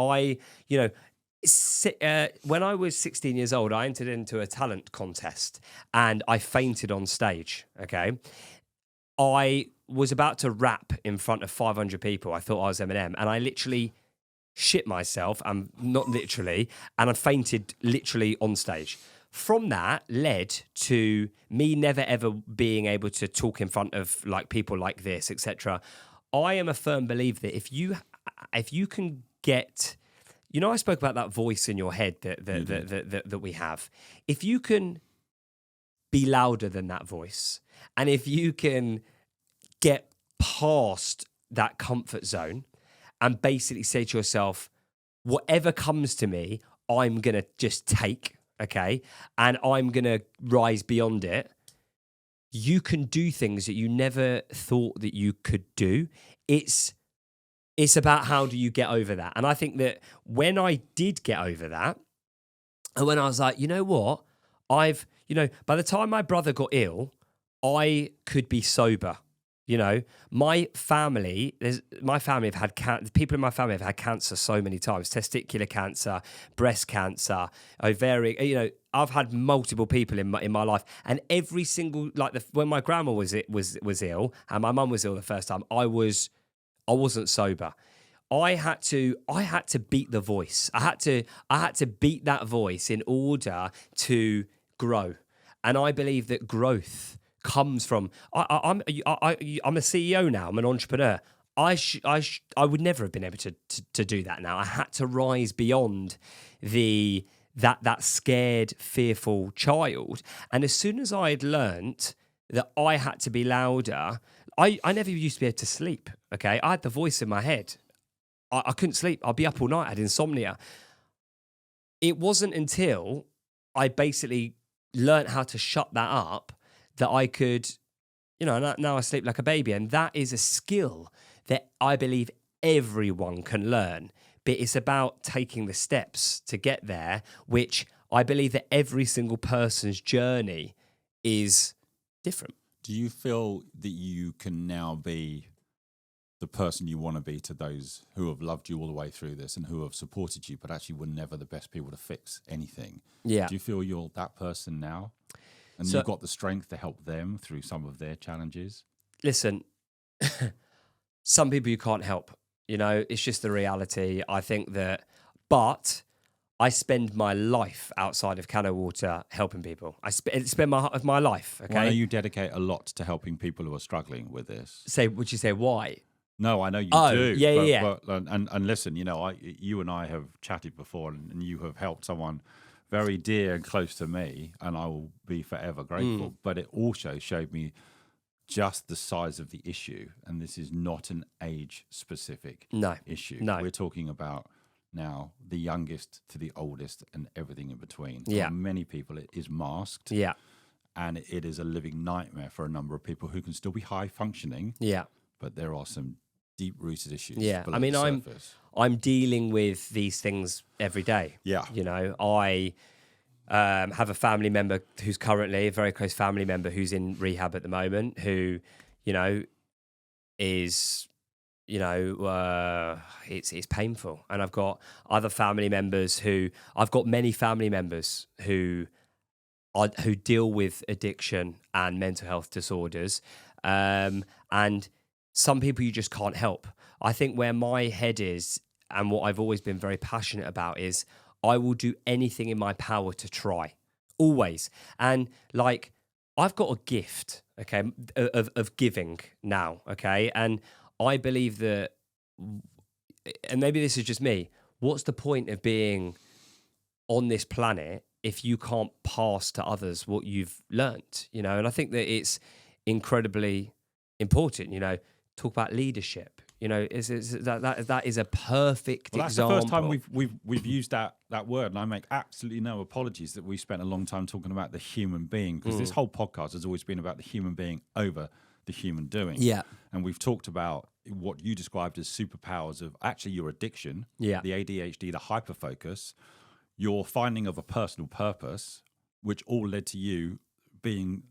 when I was 16 years old, I entered into a talent contest and I fainted on stage. Okay, I was about to rap in front of 500 people. I thought I was Eminem, and I literally shit myself, and not literally, and I fainted literally on stage. from that led to me never ever being able to talk in front of like people like this, etc. I am a firm believer that if you can get, you know, I spoke about that voice in your head that we have. If you can be louder than that voice, and if you can get past that comfort zone and basically say to yourself, whatever comes to me, I'm going to just take, okay? And I'm going to rise beyond it. You can do things that you never thought that you could do. It's about how do you get over that? And I think that when I did get over that, and when I was like, you know what? By the time my brother got ill, I could be sober. You know, my family have had people in my family have had cancer so many times: testicular cancer, breast cancer, ovarian. You know, I've had multiple people in my life, and every single when my grandma was ill and my mum was ill the first time, I wasn't sober. I had to beat the voice. I had to beat that voice in order to grow, and I believe that growth comes from. I'm a CEO now. I'm an entrepreneur. I would never have been able to do that now. I had to rise beyond that scared, fearful child. And as soon as I had learnt that I had to be louder, I never used to be able to sleep. Okay, I had the voice in my head. I couldn't sleep. I'd be up all night. I had insomnia. It wasn't until I basically learnt how to shut that up that I could, now I sleep like a baby. And that is a skill that I believe everyone can learn. But it's about taking the steps to get there, which I believe that every single person's journey is different. Do you feel that you can now be the person you want to be to those who have loved you all the way through this and who have supported you, but actually were never the best people to fix anything? Yeah. Do you feel you're that person now? And you've got the strength to help them through some of their challenges? Listen, some people you can't help. It's just the reality. I think that, but I spend my life outside of Cano Water helping people. I spend my life. Okay. Well, you dedicate a lot to helping people who are struggling with this. Would you say why? No, I know you do. Yeah. But, and listen, you and I have chatted before, and you have helped someone very dear and close to me, and I will be forever grateful. But it also showed me just the size of the issue, and this is not an age-specific issue. No. We're talking about now the youngest to the oldest and everything in between. Yeah. For many people, it is masked. Yeah. And it is a living nightmare for a number of people who can still be high-functioning. Yeah. But there are some deep-rooted issues. Yeah. I mean, I'm dealing with these things every day. Yeah. I have a family member who's currently a very close family member who's in rehab at the moment, who, is, it's painful. And I've got other family members I've got many family members who deal with addiction and mental health disorders. And some people you just can't help. I think where my head is, and what I've always been very passionate about, is I will do anything in my power to try, always. And I've got a gift, okay, of giving now, okay? And I believe that, and maybe this is just me, what's the point of being on this planet if you can't pass to others what you've learnt, And I think that it's incredibly important, talk about leadership. That is a perfect that's example. The first time we've used that word, and I make absolutely no apologies that we spent a long time talking about the human being, because this whole podcast has always been about the human being over the human doing. Yeah. And we've talked about what you described as superpowers of actually your addiction, the ADHD, the hyperfocus, your finding of a personal purpose, which all led to you being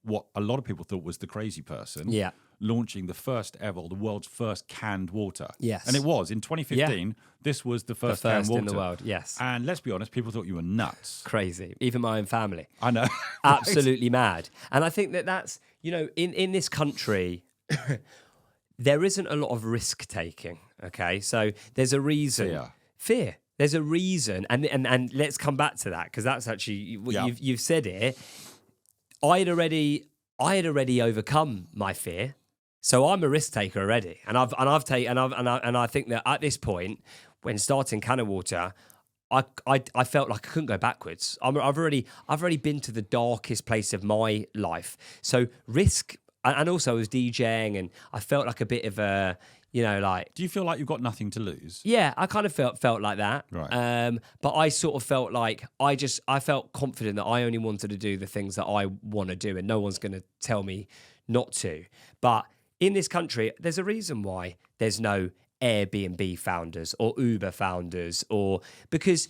what a lot of people thought was the crazy person. Yeah. Launching the world's first canned water. Yes. And it was. In 2015, this was the first canned water in the world, yes. And let's be honest, people thought you were nuts. Crazy. Even my own family. I know. Absolutely mad. And I think that's, in this country, there isn't a lot of risk-taking, okay? So there's a reason. Fear. Fear. There's a reason, and let's come back to that because that's actually you've said it. I had already overcome my fear, so I'm a risk taker already, and I think that at this point, when starting Cano Water, I felt like I couldn't go backwards. I've already been to the darkest place of my life, so risk, and also I was DJing, and I felt like a bit of a. Like... Do you feel like you've got nothing to lose? Yeah, I kind of felt like that. Right. But I sort of felt like I felt confident that I only wanted to do the things that I want to do, and no one's going to tell me not to. But in this country, there's a reason why there's no Airbnb founders or Uber founders, because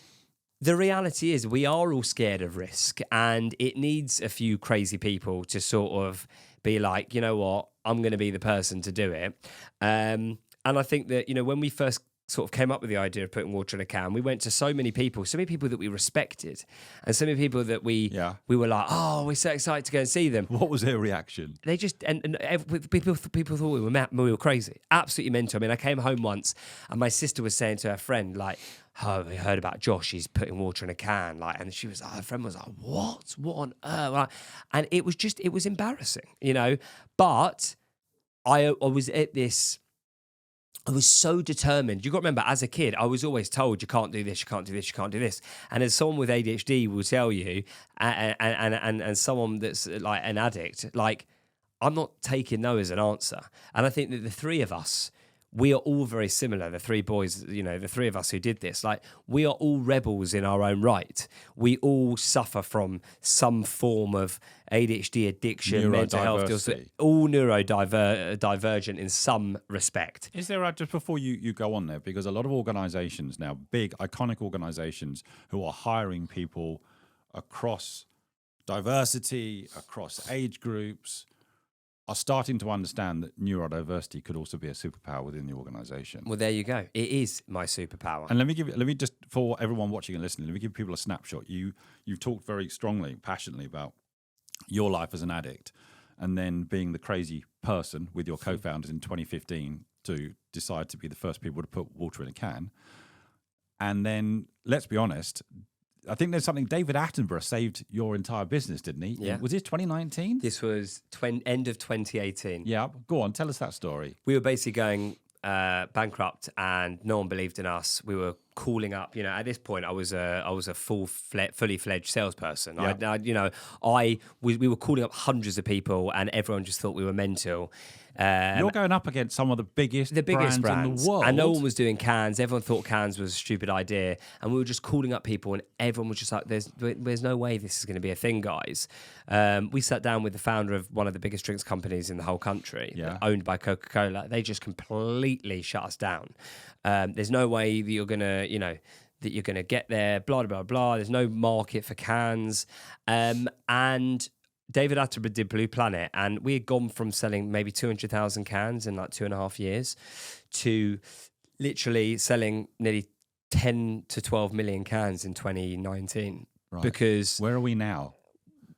the reality is we are all scared of risk, and it needs a few crazy people to sort of be like, you know what, I'm going to be the person to do it. And I think that, when we first sort of came up with the idea of putting water in a can, we went to so many people that we respected, and so many people that we were like, oh, we're so excited to go and see them. What was their reaction? They just, people thought we were crazy, absolutely mental. I mean, I came home once and my sister was saying to her friend, like, oh, we heard about Josh, he's putting water in a can, like, and she was like, her friend was like, what on earth? Like, and it was embarrassing, but I was at this, I was so determined. You got to remember, as a kid, I was always told, you can't do this, you can't do this, you can't do this. And as someone with ADHD will tell you, and someone that's like an addict, like, I'm not taking no as an answer. And I think that the three of us, we are all very similar. The three boys, the three of us who did this, like, we are all rebels in our own right. We all suffer from some form of ADHD, addiction, mental health, all neurodivergent in some respect. Is there, just before you go on there, because a lot of organizations now, big, iconic organizations who are hiring people across diversity, across age groups, are starting to understand that neurodiversity could also be a superpower within the organization. Well, there you go. It is my superpower. And let me just, for everyone watching and listening, let me give people a snapshot. You've talked very strongly, passionately about your life as an addict, and then being the crazy person with your co-founders in 2015 to decide to be the first people to put water in a can. And then, let's be honest, I think there's something, David Attenborough saved your entire business, didn't he? Yeah. Was this 2019? This was end of 2018. Yeah. Go on, tell us that story. We were basically going bankrupt, and no one believed in us. We were calling up, at this point I was a fully fledged salesperson. Yeah. We were calling up hundreds of people, and everyone just thought we were mental. You're going up against some of the biggest brands in the world. And no one was doing cans. Everyone thought cans was a stupid idea. And we were just calling up people, and everyone was just like, there's no way this is going to be a thing, guys. We sat down with the founder of one of the biggest drinks companies in the whole country, owned by Coca-Cola. They just completely shut us down. There's no way that you're going to get there, blah, blah, blah. There's no market for cans. And David Attenborough did Blue Planet, and we had gone from selling maybe 200,000 cans in like 2.5 years to literally selling nearly 10 to 12 million cans in 2019. Right. Because where are we now?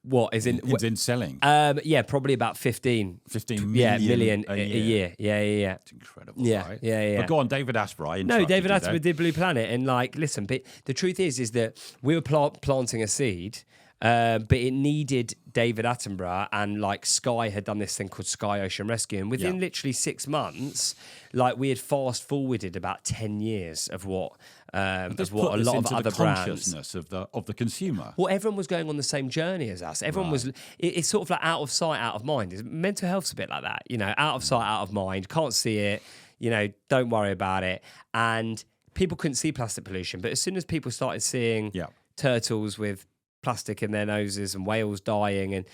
What is in selling? Probably about 15 million a year. Yeah. It's incredible. Yeah, right? yeah. But go on, David Attenborough. No, David Attenborough did Blue Planet, and like, listen, but the truth is that we were planting a seed. But it needed David Attenborough, and like Sky had done this thing called Sky Ocean Rescue, and within literally 6 months, like, we had fast forwarded about 10 years of what a lot of other brands. Consciousness of the consumer. Well, everyone was going on the same journey as us. Everyone was. It's sort of like out of sight, out of mind. Mental health's a bit like that, out of sight, out of mind. Can't see it. Don't worry about it. And people couldn't see plastic pollution, but as soon as people started seeing turtles with plastic in their noses and whales dying, and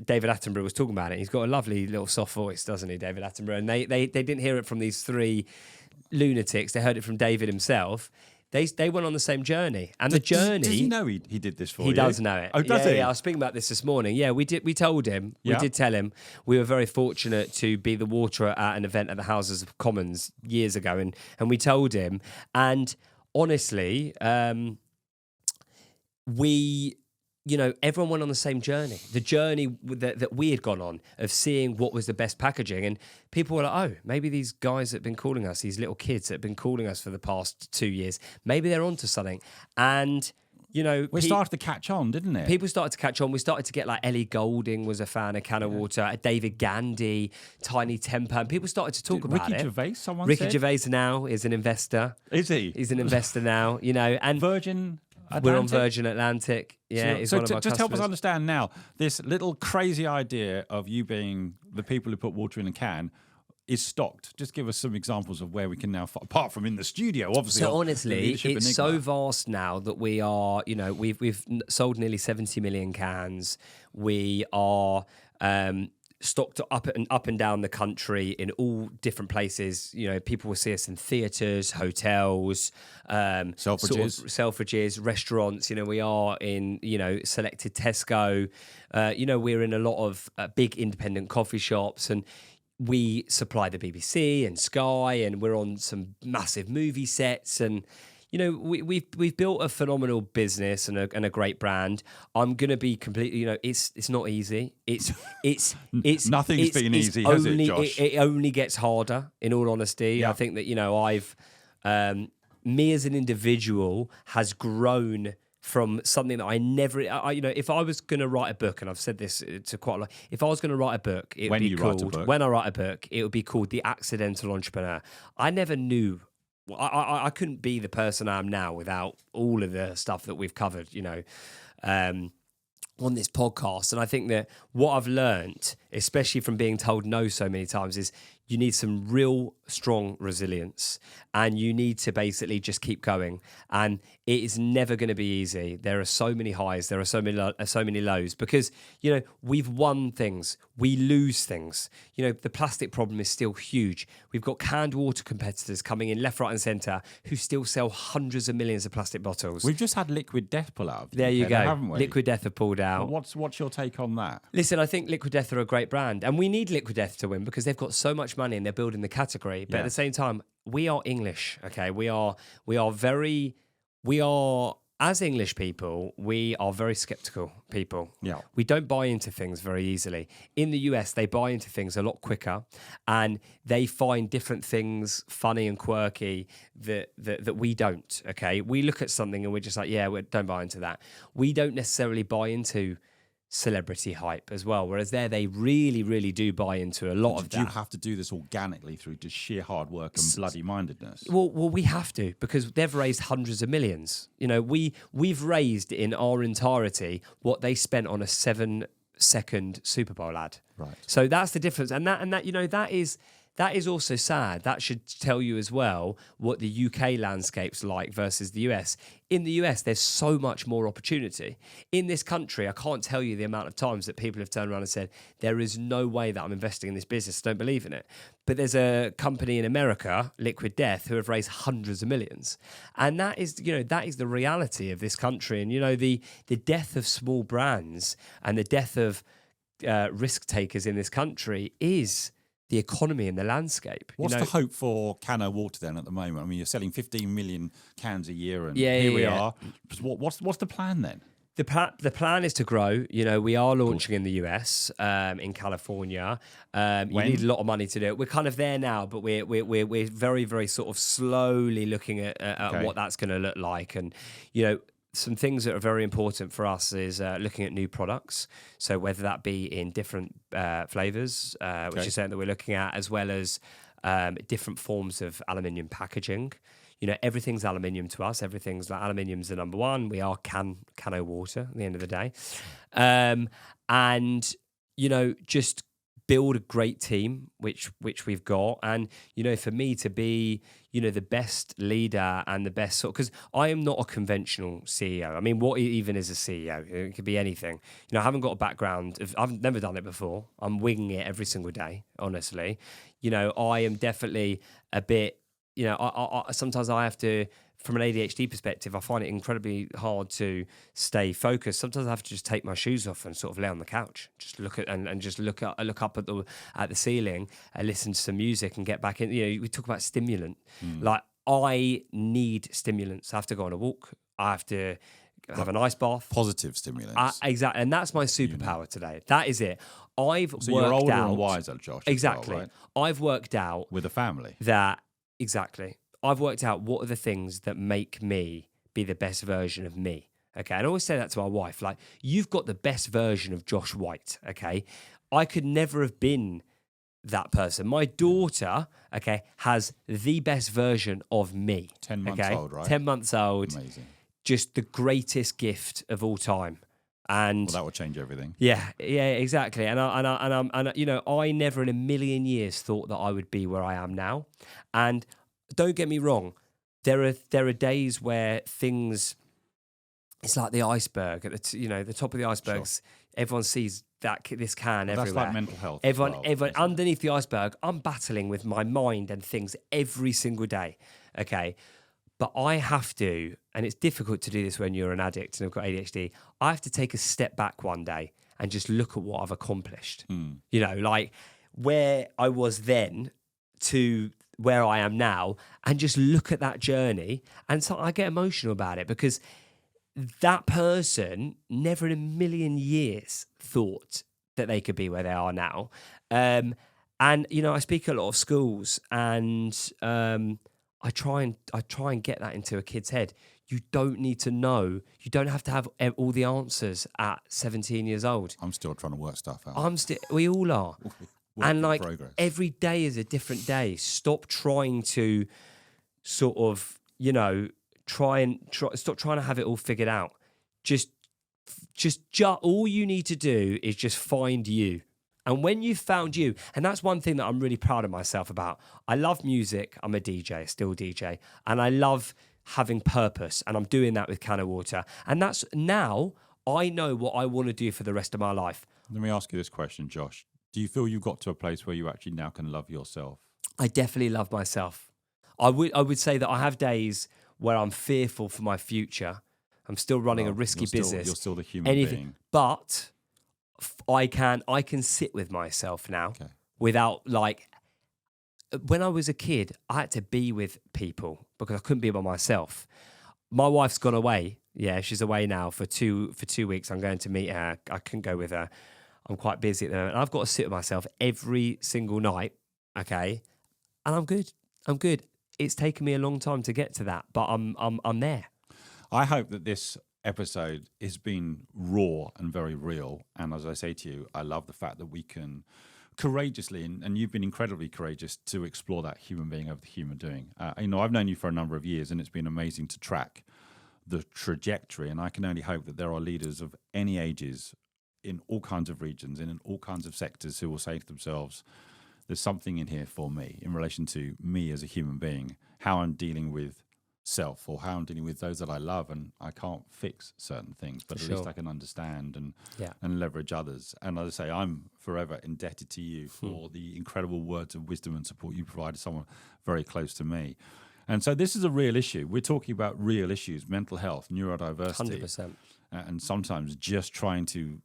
David Attenborough was talking about it. He's got a lovely little soft voice, doesn't he, David Attenborough? And they didn't hear it from these three lunatics. They heard it from David himself. They went on the same journey, and the journey. Does he know he did this for you? He does know it. Oh, does he? Yeah, I was speaking about this morning. Yeah, we did. We told him. We did tell him. We were very fortunate to be the water at an event at the Houses of Commons years ago, and we told him. And honestly, we everyone went on the same journey. The journey that we had gone on of seeing what was the best packaging. And people were like, oh, maybe these guys that have been calling us, these little kids that have been calling us for the past 2 years, maybe they're onto something. And, we started to catch on, didn't it? People started to catch on. We started to get like Ellie Goulding was a fan of Cano Water, David Gandy, Tiny Temper, and people started to talk about Ricky it. Gervais, someone Ricky said? Gervais now is an investor. Is he? He's an investor now, and Virgin Atlantic? we're on Virgin Atlantic. Yeah, he's one of our just help us customers. understand now, this little crazy idea of you being the people who put water in a can is stocked. Just give us some examples of where we can now, apart from in the studio, obviously. So honestly, it's Enigma. so vast now that we are, we've sold nearly 70 million cans. We are stocked up and down the country in all different places. People will see us in theatres, hotels, Selfridges, restaurants. We are in, selected Tesco. We're in a lot of big independent coffee shops, and we supply the BBC and Sky, and we're on some massive movie sets, and we've built a phenomenal business and a great brand. I'm gonna be completely, it's not easy. It's Nothing's been easy, has it, Josh? It only gets harder. In all honesty, Yeah. I think that I've me as an individual has grown from something that I never, if I was going to write a book, and I've said this to quite a lot, if I was going to write a book, it would be called, when I write a book, it would be called The Accidental Entrepreneur. I never knew, I couldn't be the person I am now without all of the stuff that we've covered, on this podcast. And I think that what I've learned, especially from being told no so many times, is you need some real strong resilience, and you need to basically just keep going. And it is never going to be easy. There are so many highs, there are so many lows, because we've won things, we lose things. The plastic problem is still huge. We've got canned water competitors coming in left, right, and centre who still sell hundreds of millions of plastic bottles. We've just had Liquid Death pull out. There you go. Haven't we? Liquid Death have pulled out. What's your take on that? Listen, I think Liquid Death are a great brand, and we need Liquid Death to win because they've got so much money and they're building the category. But at the same time, we are English, okay? We are as English people, we are very skeptical people. Yeah. We don't buy into things very easily. In the US, they buy into things a lot quicker, and they find different things funny and quirky that we don't, okay? We look at something and we're just like, we don't buy into that. We don't necessarily buy into celebrity hype as well, whereas they really, really do buy into a lot of that. Do you have to do this organically through just sheer hard work and bloody mindedness? Well, we have to, because they've raised hundreds of millions. We've raised in our entirety what they spent on a 7-second Super Bowl ad. Right. So that's the difference, and that is also sad. That should tell you as well what the UK landscape's like versus the US. In the US, there's so much more opportunity. In this country, I can't tell you the amount of times that people have turned around and said, there is no way that I'm investing in this business. I don't believe in it. But there's a company in America, Liquid Death, who have raised hundreds of millions. And that is the reality of this country. And, the death of small brands and the death of risk takers in this country is the economy and the landscape. What's the hope for Cano Water then at the moment? I mean, you're selling 15 million cans a year, and here we are. What's the plan then? The plan is to grow. We are launching in the US, in California. You need a lot of money to do it. We're kind of there now, but we're very, very sort of slowly looking at what that's going to look like. And some things that are very important for us is looking at new products. So whether that be in different flavors, which is something that we're looking at, as well as different forms of aluminium packaging. Everything's aluminium to us. Everything's like aluminium's the number one. We are Cano Water at the end of the day. And just build a great team, which we've got. And, for me to be, the best leader and the best because I am not a conventional CEO. I mean, what even is a CEO? It could be anything. I haven't got a background. I've never done it before. I'm winging it every single day, honestly. I am definitely a bit, I sometimes I have to, from an ADHD perspective, I find it incredibly hard to stay focused. Sometimes I have to just take my shoes off and sort of lay on the couch, just look at and just look up at the ceiling and listen to some music and get back in. We talk about stimulant. Like, I need stimulants. I have to go on a walk. I have to have an ice bath. Positive stimulants. Exactly. And that's my superpower today. That is it. I've So worked you're older out, and wiser, Josh. Exactly. As well, right? I've worked out With a family. that, exactly. I've worked out what are the things that make me be the best version of me. Okay. And I always say that to my wife, like, you've got the best version of Josh White. Okay. I could never have been that person. My daughter, okay, has the best version of me. 10 months old, right? 10 months old. Amazing. Just the greatest gift of all time. And Well, that will change everything. yeah, exactly. And I never in a million years thought that I would be where I am now. And don't get me wrong, there are days where things, it's like the iceberg at the top of the icebergs. Sure. Everyone sees this can everywhere. That's like mental health. Everyone underneath the iceberg, I'm battling with my mind and things every single day. Okay. But I have to, and it's difficult to do this when you're an addict and have got ADHD, I have to take a step back one day and just look at what I've accomplished. You know, like where I was then to where I am now, and just look at that journey. And so I get emotional about it because that person never in a million years thought that they could be where they are now. And, I speak at a lot of schools, and I try and get that into a kid's head. You don't need to know. You don't have to have all the answers at 17 years old. I'm still trying to work stuff out. We all are. And like progress. Every day is a different day. Stop trying to sort of, stop trying to have it all figured out. Just all you need to do is just find you. And when you've found you, and that's one thing that I'm really proud of myself about. I love music. I'm a DJ, still DJ. And I love having purpose. And I'm doing that with Cano Water. And that's now I know what I want to do for the rest of my life. Let me ask you this question, Josh. Do you feel you got to a place where you actually now can love yourself? I definitely love myself. I would say that I have days where I'm fearful for my future. I'm still running a risky business. You're still the human being. But I can sit with myself now without, like, when I was a kid, I had to be with people because I couldn't be by myself. My wife's gone away. Yeah, she's away now for 2 weeks. I'm going to meet her. I couldn't go with her. I'm quite busy at the moment. I've got to sit with myself every single night, okay? And I'm good. It's taken me a long time to get to that, but I'm there. I hope that this episode has been raw and very real. And as I say to you, I love the fact that we can courageously, and you've been incredibly courageous to explore that human being over the human doing. I've known you for a number of years, and it's been amazing to track the trajectory. And I can only hope that there are leaders of any ages in all kinds of regions and in all kinds of sectors who will say to themselves, there's something in here for me in relation to me as a human being, how I'm dealing with self or how I'm dealing with those that I love, and I can't fix certain things, but at least I can understand and leverage others. And as I say, I'm forever indebted to you for the incredible words of wisdom and support you provided someone very close to me. And so this is a real issue. We're talking about real issues, mental health, neurodiversity. 100%. And sometimes just trying to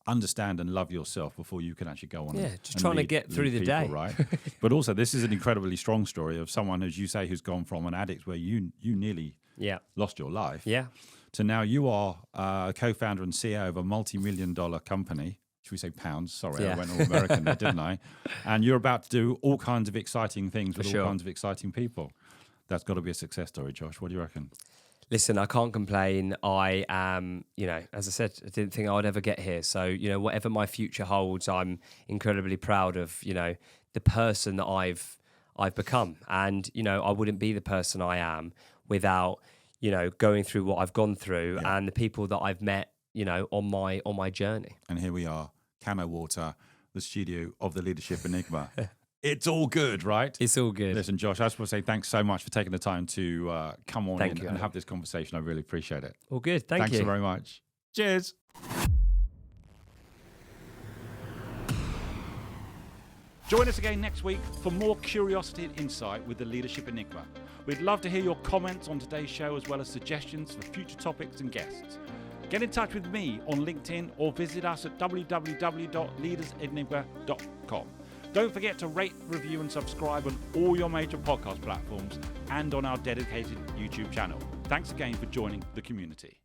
understand and love yourself before you can actually go on. Just trying to get through the day, right? But also, this is an incredibly strong story of someone, as you say, who's gone from an addict where you nearly lost your life, to now you are co-founder and CEO of a multi-million-dollar company. Should we say pounds? Sorry, I went all American there, didn't I? And you're about to do all kinds of exciting things with all kinds of exciting people. That's got to be a success story, Josh. What do you reckon? Listen, I can't complain. I am, as I said, I didn't think I would ever get here. So, whatever my future holds, I'm incredibly proud of, the person that I've become. And, I wouldn't be the person I am without, going through what I've gone through and the people that I've met, on my journey. And here we are, Cano Water, the studio of the Leadership Enigma. It's all good, right? It's all good. Listen, Josh, I just want to say thanks so much for taking the time to come on and have this conversation. I really appreciate it. All good. Thanks so very much. Cheers. Join us again next week for more curiosity and insight with the Leadership Enigma. We'd love to hear your comments on today's show as well as suggestions for future topics and guests. Get in touch with me on LinkedIn or visit us at www.leadersenigma.com. Don't forget to rate, review and subscribe on all your major podcast platforms and on our dedicated YouTube channel. Thanks again for joining the community.